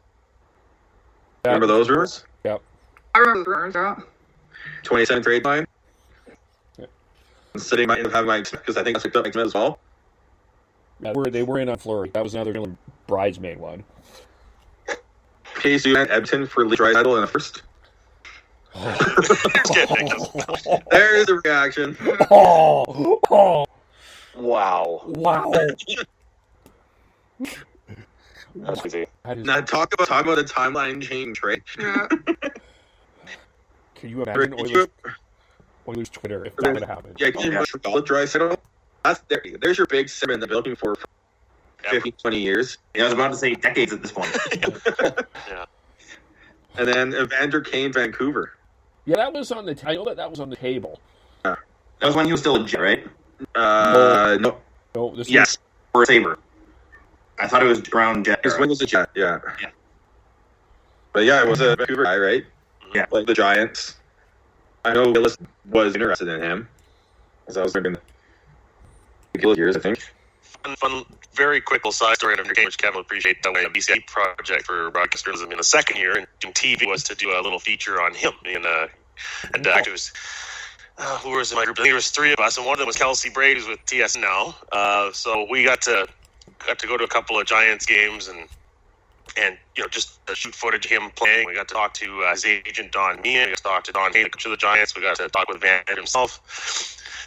Yeah. Remember those rumors? Yep. I remember the rumors, yeah. 2010 trade line. Yep. And Sedin might end up having Mike Smith, because I think that's picked up Mike Smith as well. Yeah, they were in on Fleury. That was another bridesmaid one. Case you and Edmonton for Lee Draisaitl in the first. There's the reaction. Wow. That's crazy. Now talk about a timeline change, right? Yeah. Can you imagine Oilers Twitter if that would happen? Yeah, can you imagine Draisaitl? There's your big Simmons that I've been looking for 50, 20 years. Yeah, I was about to say decades at this point. Yeah. And then Evander Kane, Vancouver. Yeah, that was on the title. That was on the table. That was when he was still a Jet, right? No. No, yes, or a Sabre. I thought it was Brown Jet. His win was a Jet, yeah. But yeah, it was a Vancouver guy, right? Yeah. Like the Giants. I know Gillis was interested in him. Because I was thinking Gillis years, I think. Fun, very quick little side story on Evander Kane, which Kevin will appreciate. The BCI project for broadcast journalism in the second year in TV was to do a little feature on him. And actually, who was in my group? I think there was three of us, and one of them was Kelsey Braid, who's with TS now. So we got to go to a couple of Giants games and just shoot footage of him playing. We got to talk to his agent Don Meehan. We got to talk to Don Kane, the coach of the Giants. We got to talk with Van himself.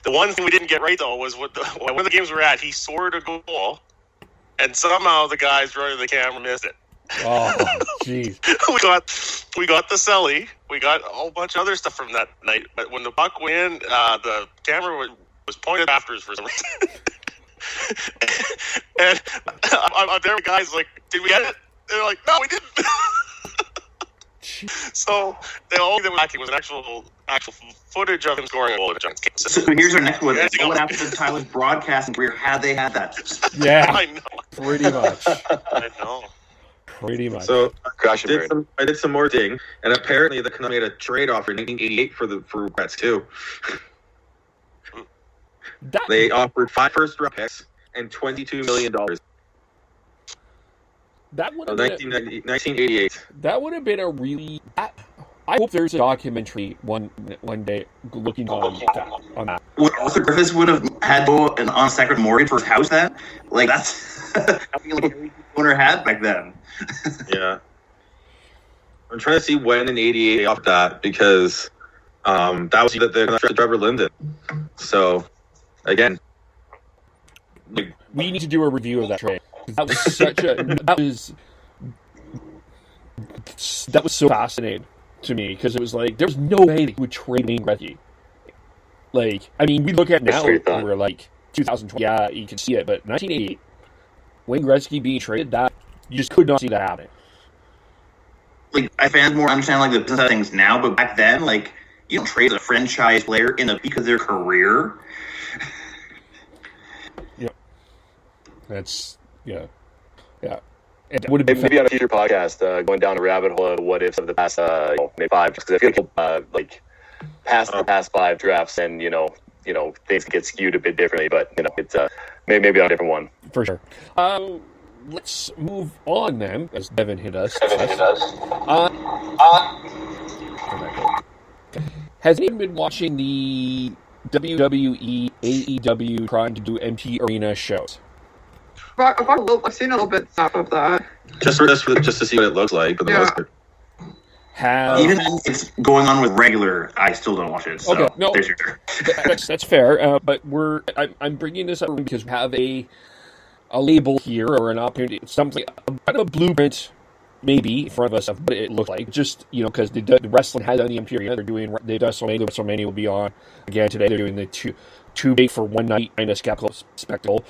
The one thing we didn't get right, though, was one of the games we were at, he scored a goal, and somehow the guys running the camera missed it. Oh, jeez. we got the celly. We got a whole bunch of other stuff from that night. But when the puck went in, the camera was pointed after us for some reason. And I'm there with guys like, did we get it? They're like, no, we didn't. So the only thing that was lacking was an actual footage of him scoring a goal in the Giants game. So here's our next one. What happened to Tyler's broadcasting career had they had that? Yeah, I know. pretty much. I know. Pretty much. So I did some more digging, and apparently the Canucks made a trade offer in 1988 for Reds too. They offered 5 first-round picks and $22 million. That would have 1988. That would have been a really. I hope there's a documentary one day looking on that. What Arthur Griffiths would have had an on-second mortgage for his house then? Like that's like every owner had back then. Yeah. I'm trying to see when in '88 they offered that because that was the Trevor Linden. So again, we need to do a review of that trade. That was that was so fascinating to me because it was like there was no way they would trade Wayne Gretzky. Like, I mean, we look at now and we're like 2020. Yeah, you can see it, but 1988, Wayne Gretzky being traded, that you just could not see that happen. Like, I fans more understand like the business things now, but back then, like, you don't trade a franchise player in the peak of their career. Yeah, that's. Yeah. It would have been maybe on a future podcast, going down a rabbit hole of what ifs of the past, maybe 5. Because I feel like past the past 5 drafts, and things get skewed a bit differently. But it's maybe on a different one for sure. Let's move on then, as Devin hit us. Has anyone been watching the WWE AEW trying to do empty arena shows? I've seen a little bit of that. Just to see what it looks like for the most part. Even if it's going on with regular, I still don't watch it. So okay, no, that's fair. But I'm bringing this up because we have a label here or an opportunity, something a blueprint maybe in front of us of what it looks like. Just because the wrestling has on the empty arena, they've done WrestleMania will be on again today. They're doing the two big for one night kind of spectacle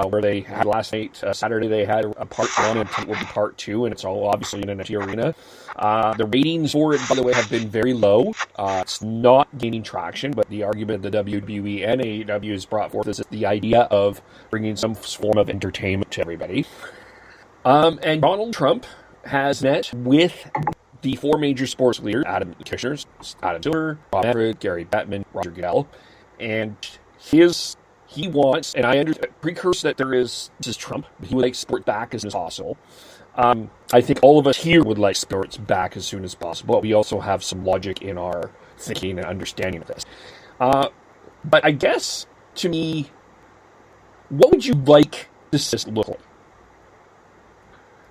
where they had last night, Saturday, they had a part 1 and will be part 2, and it's all obviously in an empty arena. The ratings for it, by the way, have been very low. It's not gaining traction, but the argument the WWE and AEW has brought forth is the idea of bringing some form of entertainment to everybody. And Donald Trump has met with the four major sports leaders, Adam Kitchener, Adam Silver, Bob Everett, Gary Bettman, Roger Goodell, and he wants, and I precurse that this is Trump, he would like sport back as soon as possible. I think all of us here would like sports back as soon as possible, but we also have some logic in our thinking and understanding of this. But I guess, to me, what would you like this to look like?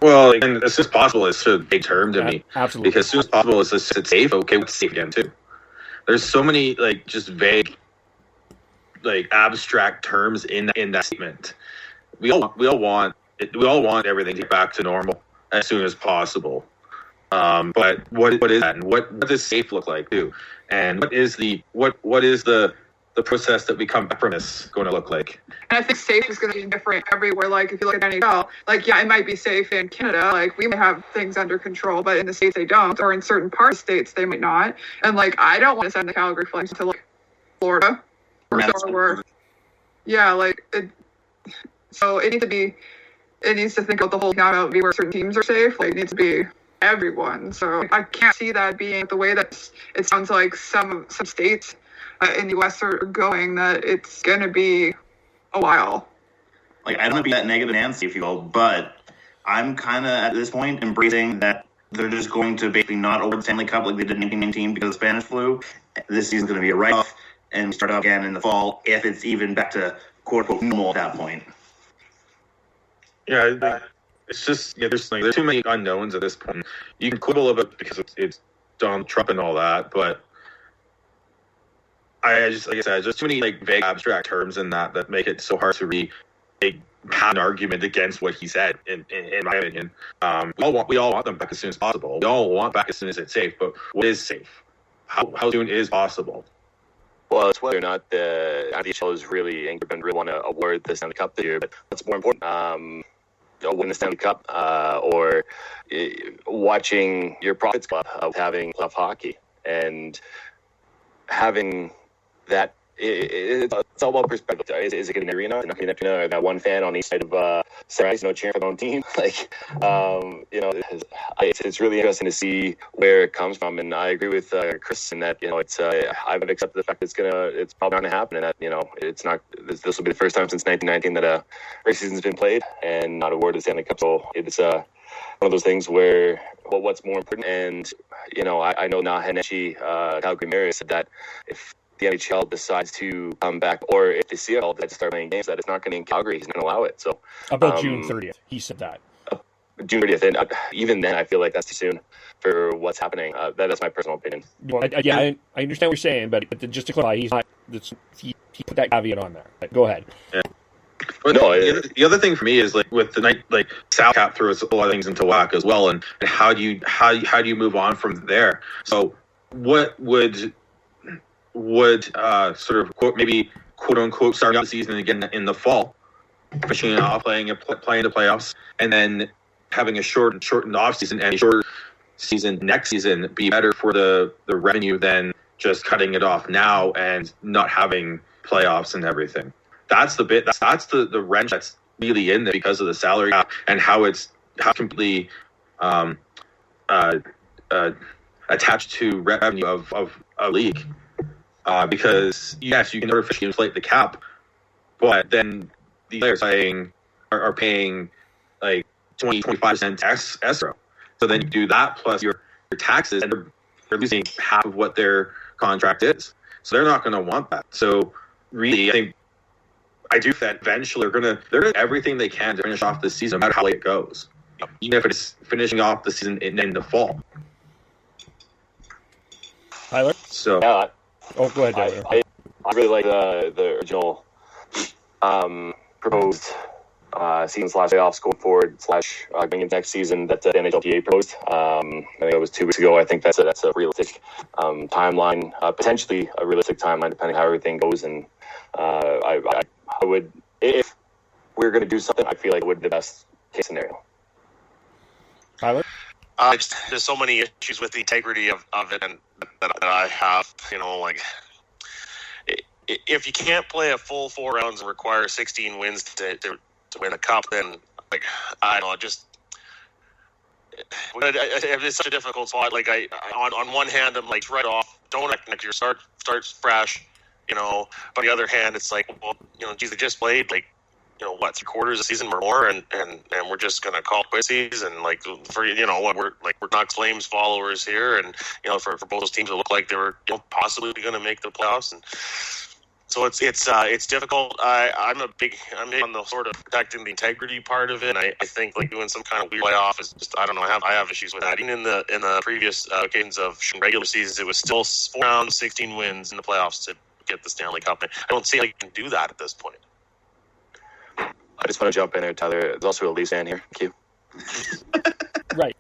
Well, and as soon as possible is a big term to me. Absolutely. Because as soon as possible is just it's safe. Okay, what's safe again too? There's so many just vague, abstract terms in that statement. We all want everything to get back to normal as soon as possible. But what is that, and what does safe look like too? And what is the process that we come back from this going to look like? And I think safe is going to be different everywhere. Like, if you look at NHL, it might be safe in Canada. We might have things under control, but in the States they don't. Or in certain parts of states they might not. And, I don't want to send the Calgary Flames to, Florida. So it needs to think about the whole thing about where certain teams are safe. It needs to be everyone. So I can't see that being the way that it sounds like some states in the U.S. are going, that it's going to be a while. I don't want to be that negative Nancy, if you will, but I'm kind of at this point embracing that they're just going to basically not award the Stanley Cup like they did in 1919 because of the Spanish flu. This season's going to be a write-off, and start out again in the fall if it's even back to quote-unquote normal at that point. Yeah, it's just there's too many unknowns at this point. You can quibble a bit because it's Donald Trump and all that, but like I said, just too many vague abstract terms in that make it so hard to really have an argument against what he said. In my opinion, we all want them back as soon as possible. We all want back as soon as it's safe. But what is safe? How soon is possible? Well, it's whether or not the NHL is really anchored and really want to award the Stanley Cup this year. But what's more important? Win the Stanley Cup or watching your Profits Club of having playoff hockey and having that. It's all about perspective. Is it getting an arena? Not getting an arena? Or that one fan on each side of center cheering for their own team? It's really interesting to see where it comes from. And I agree with Chris in that it's I've accepted the fact that it's probably not going to happen, and that it's not. This will be the first time since 1919 that a regular season's been played and not awarded the Stanley Cup. So it's one of those things where what's more important. And I know Nahenechi Calgary Mayor said that if the NHL decides to come back, or if the CFL decides to start playing games, that it's not going to be in Calgary. He's not going to allow it. So about June 30th, he said that. June 30th, and even then, I feel like that's too soon for what's happening. That's my personal opinion. Well, I understand what you're saying, but just to clarify, he's not. He put that caveat on there. Go ahead. Yeah. But the other thing for me is with the night, Sal Cap throws a lot of things into whack as well, and how do you move on from there? So what would sort of quote unquote starting out the season again in the fall, finishing it off, playing the playoffs, and then having a shortened off season and a short season next season be better for the revenue than just cutting it off now and not having playoffs and everything. That's the wrench that's really in there because of the salary cap and how completely attached to revenue of a league. Because yes, you can artificially inflate the cap, but then the players are paying 20-25% escrow. So then you do that plus your taxes, and they're losing half of what their contract is. So they're not going to want that. So really, I do think that eventually they're going to do everything they can to finish off the season, no matter how late it goes, even if it's finishing off the season in the fall. Tyler? So yeah. Oh, go ahead, Tyler. I really like the original proposed season/playoffs going forward / going into next season that the NHLPA proposed. I think it was 2 weeks ago. I think that's a realistic timeline, potentially a realistic timeline depending how everything goes. And I would, if we're going to do something, I feel like it would be the best case scenario. Tyler? There's so many issues with the integrity of it, and that I have, if you can't play a full 4 rounds and require 16 wins to win a cup, then I don't know, it's such a difficult spot. Like on one hand, I'm like right off, don't act your starts fresh, But on the other hand, it's like, well, geez, they just played like, 3/4 of the season or more, and we're just gonna call it quits and like for we're Knox Flames followers here, and for both those teams, it looked like they were possibly going to make the playoffs, and so it's difficult. I'm big on the sort of protecting the integrity part of it. And I think like doing some kind of weird playoff is just, I don't know. I have issues with that. Even in the previous occasions of regular seasons, it was still 4 rounds, 16 wins in the playoffs to get the Stanley Cup. I don't see how you can do that at this point. I just want to jump in there, Tyler. There's also a Leafs fan here. Thank you. Right.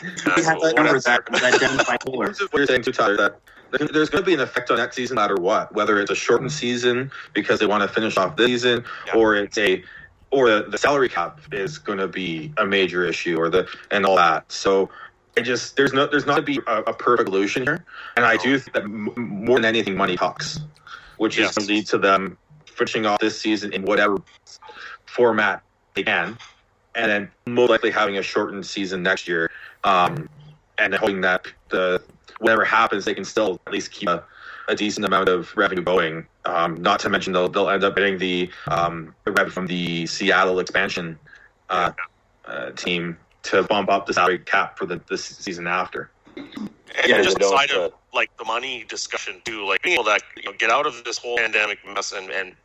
We have that number that bipolar. This is what you're saying too, Tyler, that there's going to be an effect on that season no matter what, whether it's a shortened season because they want to finish off this season, or the salary cap is going to be a major issue, and all that. So there's not going to be a perfect solution here, and I do think that more than anything, money talks, which is going to lead to them finishing off this season in whatever format they can, and then most likely having a shortened season next year, and hoping that whatever happens, they can still at least keep a decent amount of revenue going. Not to mention they'll end up getting the revenue from the Seattle expansion team to bump up the salary cap for the season after. And just aside of like the money discussion too, like being able to get out of this whole pandemic mess and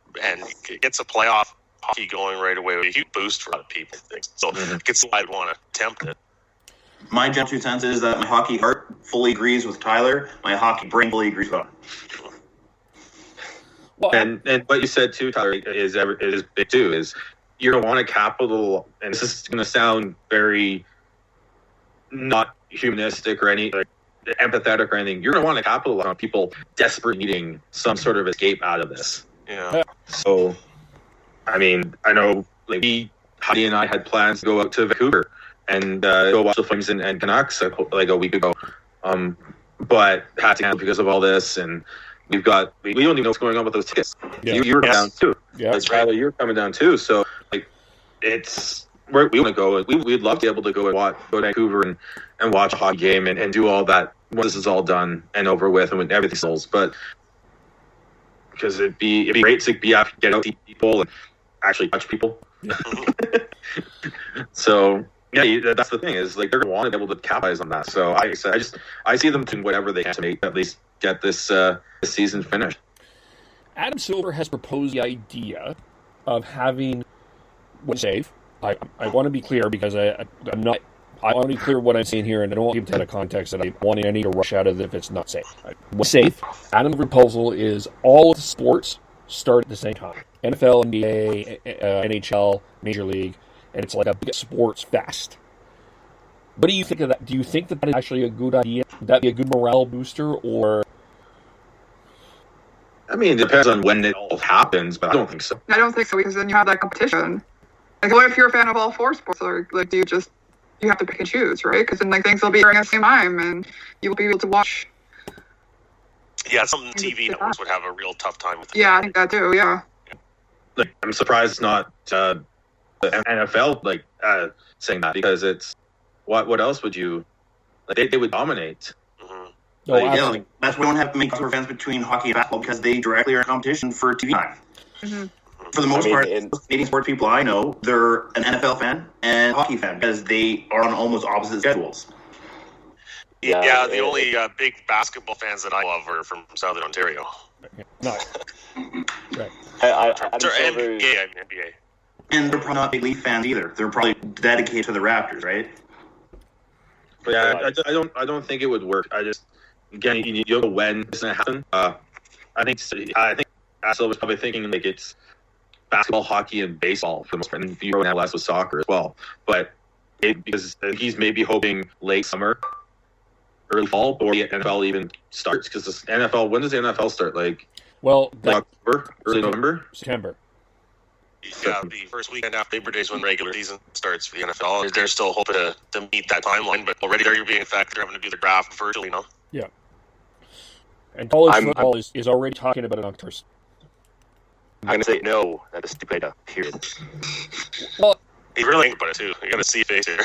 get some playoff hockey going right away would be a huge boost for a lot of people, I think. So it's why I'd want to attempt it. My general 2 cents is that my hockey heart fully agrees with Tyler. My hockey brain fully agrees with him. Well, and what you said too, Tyler, is big too. Is you're going to want a capital, and this is going to sound very not humanistic or empathetic or anything. You're going to want to capitalize on people desperately needing some sort of escape out of this. Yeah. So, I mean, I know like Heidi and I had plans to go out to Vancouver and go watch the Flames and Canucks like a week ago, but had to cancel because of all this, and we don't even know what's going on with those tickets. Yeah. You're down too. Yeah, like, Tyler, you're coming down too. So like, we want to go. We'd love to be able to go to Vancouver and watch a hockey game and do all that when this is all done and over with and when everything's sold. But because it'd be great to get out, see people, and actually touch people. So. Yeah, that's the thing is like they're going to want to be able to capitalize on that. So I see them doing whatever they can to at least get this season finished. Adam Silver has proposed the idea of having one save. I want to be clear because I'm not. I want to be clear what I'm saying here, and I don't want people to have a context that I want any to rush out of it if it's not safe. One safe. Adam's proposal is all of the sports start at the same time: NFL, NBA, NHL, Major League. And it's like a big sports fest. What do you think of that? Do you think that is actually a good idea? Would that be a good morale booster, or? I mean, it depends on when it all happens, but I don't think so. I don't think so because then you have that competition. Like, what if you're a fan of all 4 sports? Or like, do you have to pick and choose, right? Because then like things will be airing at the same time, and you'll be able to watch. Yeah, some TV networks would have a real tough time with it. Yeah, I think that too. Yeah. Like, I'm surprised it's not. The NFL saying that because it's what else would you like they would dominate. Mm-hmm. That's why we don't have to make fans between hockey and basketball because they directly are in competition for TV time. Mm-hmm. For the most part, Canadian sports people I know, they're an NFL fan and hockey fan because they are on almost opposite schedules. Yeah, the only big basketball fans that I love are from Southern Ontario. No. Right. NBA. And they're probably not big Leaf fans either. They're probably dedicated to the Raptors, right? But yeah, I don't think it would work. I just again, you don't know when it's gonna happen. I think Axel was probably thinking like it's basketball, hockey, and baseball for the most part, and you know less with soccer as well. But because he's maybe hoping late summer, early fall, or the NFL even starts because the NFL. When does the NFL start? October, early November, September. Yeah, the first weekend after Labor Day is when the regular season starts for the NFL. They're still hoping to meet that timeline, but already they're being affected. They're having to do the draft virtually now. Yeah. And college football is already talking about it on Thursday. I'm going to say no. That is stupid idea, period. Well, you really think about it, too. You got to see face here.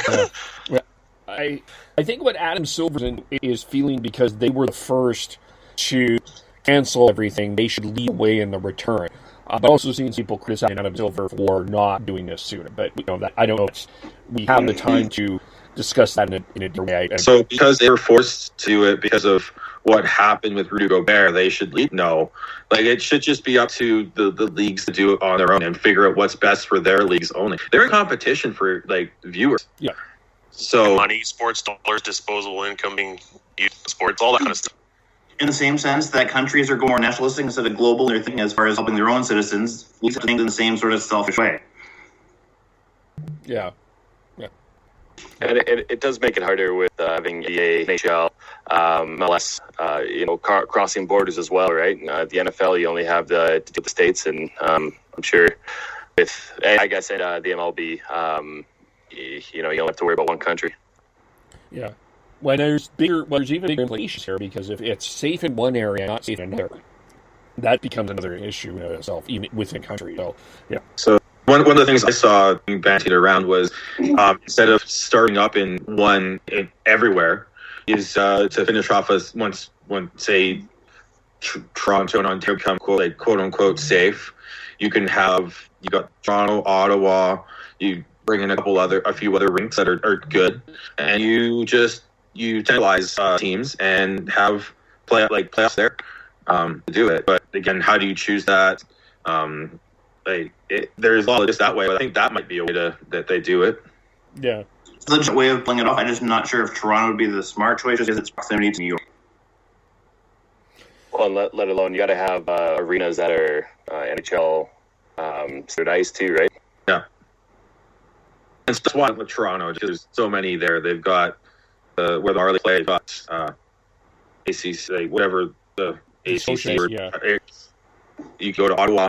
Yeah. I think what Adam Silverton is feeling, because they were the first to cancel everything, they should lead away in the return. But also seeing people criticizing Adam Silver for not doing this sooner. But that I don't know if we have the time to discuss that in a different way. So because they were forced to do it because of what happened with Rudy Gobert, they should lead? No. Like, it should just be up to the leagues to do it on their own and figure out what's best for their leagues only. They're in competition for, like, viewers. Yeah. So money, sports dollars, disposable income being used in sports, all that kind of stuff. In the same sense that countries are going more nationalistic instead of global, they're thinking as far as helping their own citizens, leagues think in the same sort of selfish way. Yeah. And it does make it harder with having EA, NHL, MLS, crossing borders as well, right? The NFL, you only have to do the states, and I'm sure with, I guess, the MLB, you don't have to worry about one country. Yeah. Well, there's even bigger implications here, because if it's safe in one area, not safe in another, that becomes another issue in itself, even within a country. So, yeah. So one of the things I saw being bandied around was instead of starting up in one everywhere, is to finish off as once say Toronto and Ontario become quote unquote safe. You got Toronto, Ottawa. You bring in a few other rinks that are good, and you centralize teams and have playoffs there to do it. But again, how do you choose that? There's a lot of this that way, but I think that might be a way that they do it. Yeah. It's a legit way of playing it off. I'm just not sure if Toronto would be the smart choice just because it's proximity to New York. Well, let alone you got to have arenas that are NHL standardized too, right? Yeah. And that's why with Toronto, because there's so many there. They've got where the Harley play, they've got ACC, whatever the ACC. You go to Ottawa.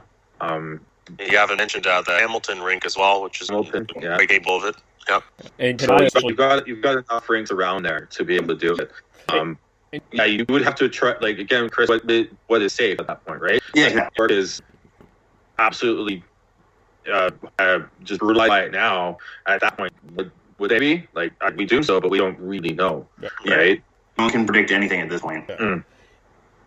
You haven't mentioned the Hamilton rink as well, which is a big example of it. Yeah. And so you've got enough rinks around there to be able to do it. Yeah, you would have to try. Like, again, Chris, what is safe at that point, right? Yeah, exactly. York is absolutely just rely on it now. At that point, would they be like we do so, but we don't really know, right? No one can predict anything at this point. Yeah. Mm.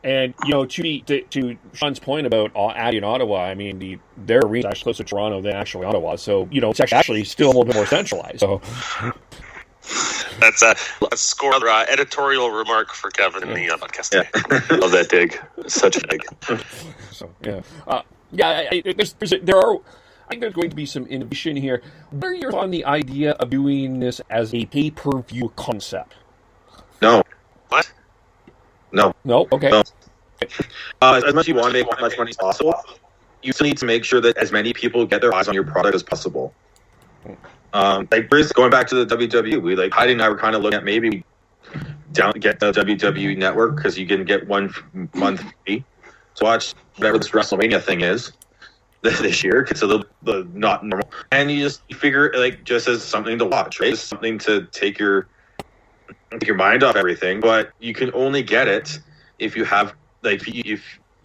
And to Sean's point about adding Ottawa, I mean their arena is actually closer to Toronto than actually Ottawa, so it's actually still a little bit more centralized. So that's let's score another editorial remark for Kevin in the podcast. Yeah. Love that dig, such a dig. So I think there's going to be some innovation here. What are your thoughts on the idea of doing this as a pay-per-view concept? No. What? No. Okay. No. As much as you want to make as much money as possible, you still need to make sure that as many people get their eyes on your product as possible. Going back to the WWE, Heidi and I were kind of looking at maybe get the WWE Network, because you can get 1 month free to watch whatever this WrestleMania thing is this year. It's a little not normal, and you figure just as something to watch, right? Just something to take your mind off everything. But you can only get it if you have if you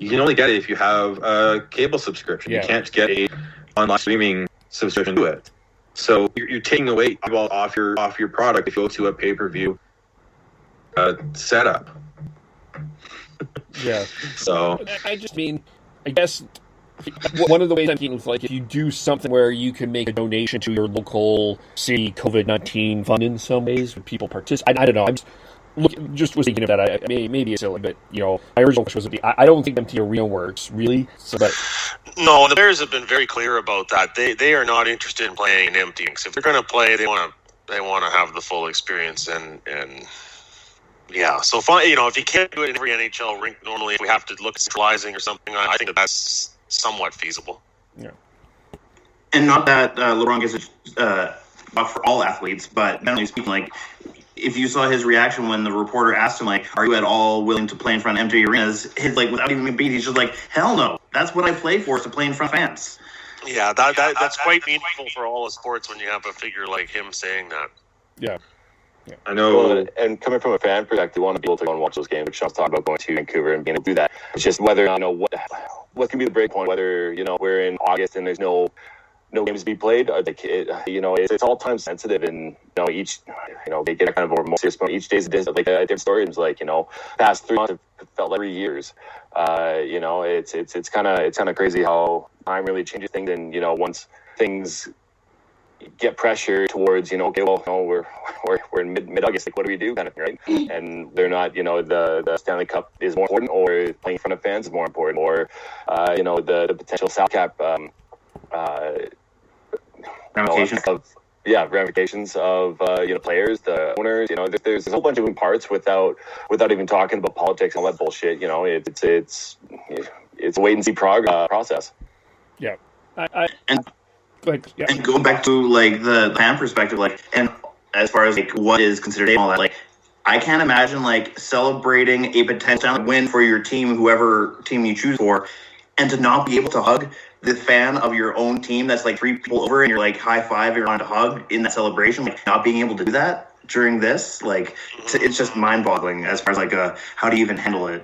can only get it if you have a cable subscription. You can't get a online streaming subscription to it. So you're taking away off your product if you go to a pay-per-view setup. Yeah. So I guess one of the ways I'm thinking is if you do something where you can make a donation to your local city COVID-19 fund in some ways, would people participate? I don't know. I'm just was thinking of that. Maybe it's silly, but my original question was I don't think empty arena works really. So, but no, the Bears have been very clear about that. They are not interested in playing in empty rinks. If they're going to play, they want to have the full experience and yeah. So if you can't do it in every NHL rink, normally if we have to look at centralizing or something, I think that's somewhat feasible. Yeah. And not that Luongo is for all athletes, but generally speaking, if you saw his reaction when the reporter asked him, are you at all willing to play in front of empty arenas? His, without even being, he's just hell no. That's what I play for, is to play in front of fans. Yeah, that's quite meaningful for all the sports when you have a figure like him saying that. Yeah. I know. Well, and coming from a fan perspective, you want to be able to go and watch those games, which Sean's talking about going to Vancouver and being able to do that. It's just whether, what can be the break point, whether, we're in August and there's no no games to be played. It's all time sensitive, and each they get a kind of more serious point. Each day's a different story. It's like past 3 months have felt like 3 years. It's kind of crazy how time really changes things, and once things get pressure towards okay, well, we're in mid August, like what do we do, kind of thing, right? And they're not the Stanley Cup is more important, or playing in front of fans is more important, or the potential salary cap ramifications of players, the owners. There's a whole bunch of moving parts without even talking about politics and all that bullshit. It's a wait and see process. Yeah, And going back to like the fan perspective, and as far as like what is considered and all that, like I can't imagine like celebrating a potential win for your team, whoever team you choose for, and to not be able to hug the fan of your own team that's like 3 people over, and you're like high five, you're on to hug in that celebration, like not being able to do that during this, like it's just mind boggling as far as like how do you even handle it?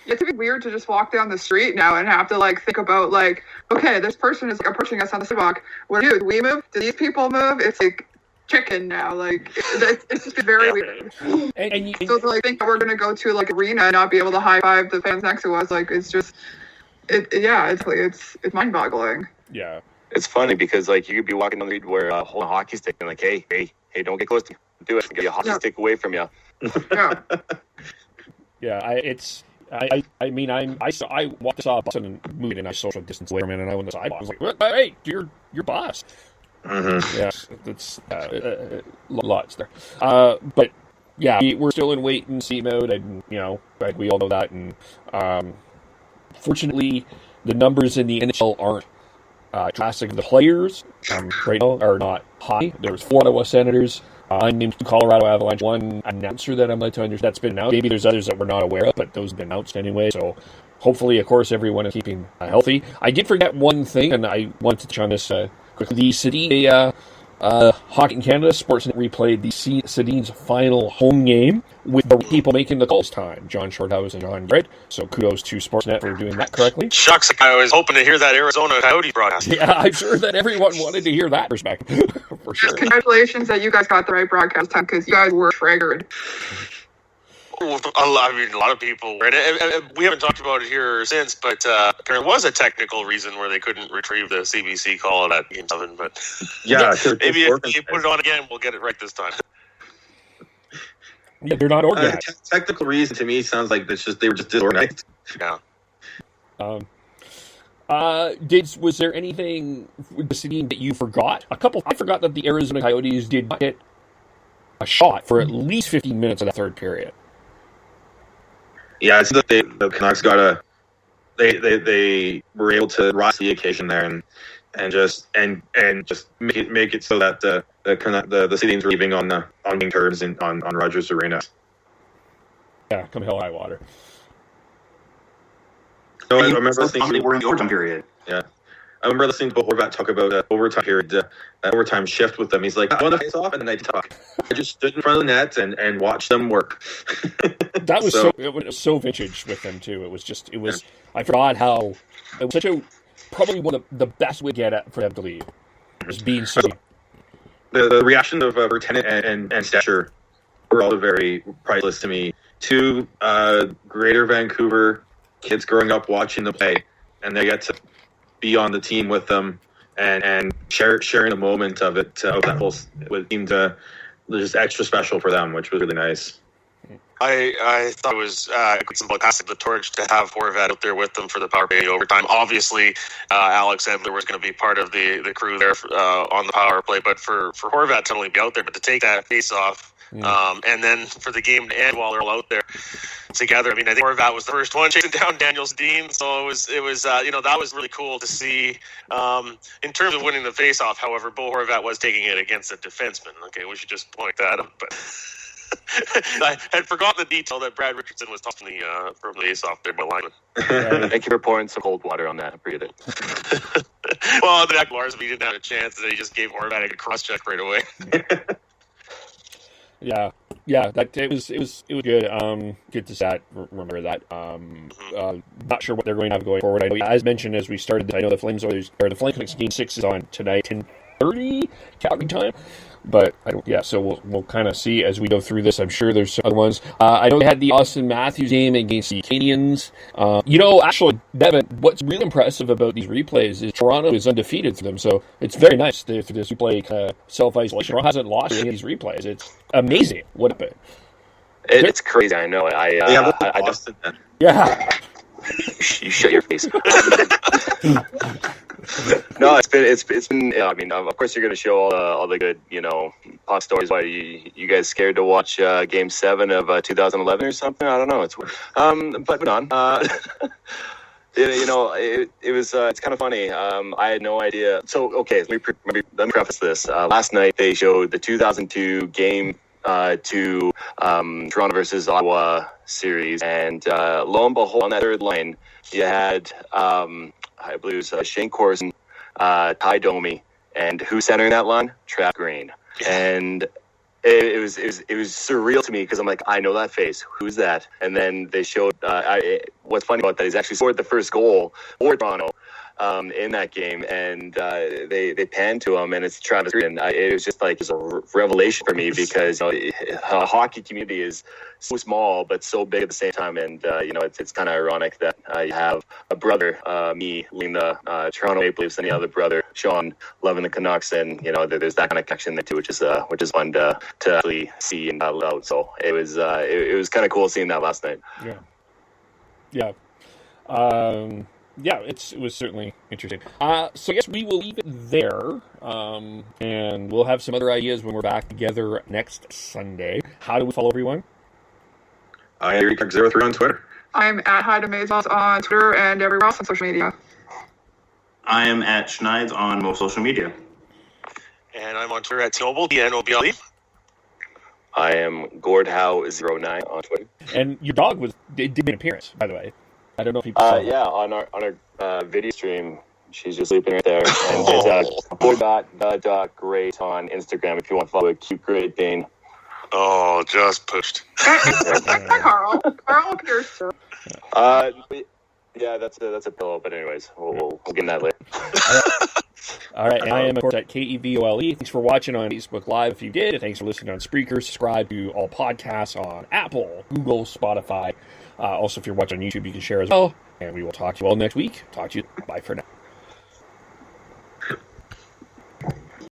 It's a bit weird to just walk down the street now and have to like think about like, okay, this person is like approaching us on the sidewalk. What do? Do we move? Do these people move? It's like chicken now. Like it's just very weird. So to like think that we're gonna go to like arena and not be able to high five the fans next to us, like it's just it's mind boggling. Yeah, it's funny because like you could be walking down the street where holding a hockey stick and like, hey, don't get close to me. Do it. Get a hockey stick away from you. Yeah. I saw a bus and moved, and I social distance away from it, and I went to the sidewalk. I was like, "What? Hey, you're boss." Mm-hmm. Yes, it's lots there. But yeah, we're still in wait and see mode, and we all know that. And fortunately, the numbers in the NHL aren't drastic. The players right now are not high. There's 4 Ottawa Senators. Unnamed Colorado Avalanche, 1 announcer that I'm led to understand that's been announced. Maybe there's others that we're not aware of, but those have been announced anyway. So hopefully, of course, everyone is keeping healthy. I did forget one thing, and I wanted to touch on this quickly. The Sedin, Hockey in Canada, Sportsnet replayed the Sedin's final home game with the people making the calls time, John Shorthouse and John Dredd. So kudos to Sportsnet for doing that correctly. Shucks, I was hoping to hear that Arizona Coyotes broadcast. Yeah, I'm sure that everyone wanted to hear that perspective, for sure. Congratulations that you guys got the right broadcast time, because you guys were triggered. A lot of people. We haven't talked about it here since, but there was a technical reason where they couldn't retrieve the CBC call at Game 7. But yeah, maybe if you put it on again, we'll get it right this time. Yeah, they're not organized. Technical reason to me sounds like they were just disorganized. Yeah. Was there anything with the Sedin that you forgot? I forgot that the Arizona Coyotes did not get a shot for at least 15 minutes of that third period. Yeah, it's that the Canucks they were able to rise to the occasion there and just make it so that the Sedins were leaving on winning terms on Rogers Arena. Yeah, come hell high water. So I remember listening to the overtime period. Yeah. I remember listening to Horvat talk about overtime period, overtime shift with them. He's like, I want to face off, and then I talk. I just stood in front of the net and watched them work. That was it was so vintage with them too. I forgot how it was probably one of the best way to get at for them to leave. Was being so. The reaction of Lieutenant and Stetcher were all very priceless to me. 2 Greater Vancouver kids growing up watching them play, and they get to be on the team with them and sharing a moment of it. It seemed just extra special for them, which was really nice. I thought it was some passing the torch to have Horvat out there with them for the power play overtime. Obviously, Alex Edler was going to be part of the crew there on the power play, but for Horvat to only be out there, but to take that face off, and then for the game to end while they're all out there together. I mean, I think Horvat was the first one chasing down Daniel Sedin, so it was that was really cool to see. In terms of winning the face-off, however, Bo Horvat was taking it against a defenseman. Okay, we should just point that out, but. I had forgotten the detail that Brad Richardson was talking from the face-off there by lineman. Thank you for pouring some cold water on that. I appreciate it. Well, the Lars, he didn't have a chance, and he just gave Horvat a cross-check right away. Yeah. Yeah, that it was good. Good to that. Remember that. Not sure what they're going to have going forward. I know, as mentioned as we started, I know the Flames Game 6 is on tonight, 10:30 Calgary time. But I don't. Yeah, so we'll kind of see as we go through this. I'm sure there's some other ones. I know they had the Austin Matthews game against the Canadiens. Actually, Devin, what's really impressive about these replays is Toronto is undefeated through them. So it's very nice through this replay self-isolation. Toronto hasn't lost any of these replays. It's amazing. What a bit. It's crazy. I know. I just. Yeah. You shut your face. No, it's been. I mean, of course, you're going to show all the good, pot stories. Why you guys scared to watch Game 7 of 2011 or something? I don't know. It's but on. It was. It's kind of funny. I had no idea. So okay, let me preface this. Last night they showed the 2002 Game 2 Toronto versus Ottawa series, and lo and behold, on that third line, you had I believe it was Shane Corson, Ty Domi, and who's centering that line? Trav Green. And it was surreal to me because I'm like, I know that face. Who's that? And then they showed. What's funny about that is actually scored the first goal for Toronto in that game, and they panned to him, and it's Travis Green. And it was just like it was a revelation for me because the hockey community is so small but so big at the same time, and it's kind of ironic that you have a brother, me, leading the Toronto Maple Leafs, and the other brother, Sean, loving the Canucks, and there's that kind of connection there too, which is fun to actually see and battle out. So it was kind of cool seeing that last night. Yeah. Yeah, it was certainly interesting. So I guess we will leave it there, and we'll have some other ideas when we're back together next Sunday. How do we follow everyone? I am 03 on Twitter. I'm at Heidi on Twitter and everywhere else on social media. I am at Schneider on most social media. And I'm on Twitter at Noble, DNOBLE. I am Gordhow09 on Twitter. And your dog did an appearance, by the way. I don't know if people saw that. Yeah, on our video stream, she's just sleeping right there. And it's Gord.great on Instagram if you want to follow a cute great Dane. Oh, just pushed. Carl appears too. Yeah, that's a pillow. But anyways, we'll get in that later. All right, and I am, of course, at KEVOLE. Thanks for watching on Facebook Live if you did. Thanks for listening on Spreaker. Subscribe to all podcasts on Apple, Google, Spotify. Also, if you're watching on YouTube, you can share as well. And we will talk to you all next week. Talk to you. Bye for now.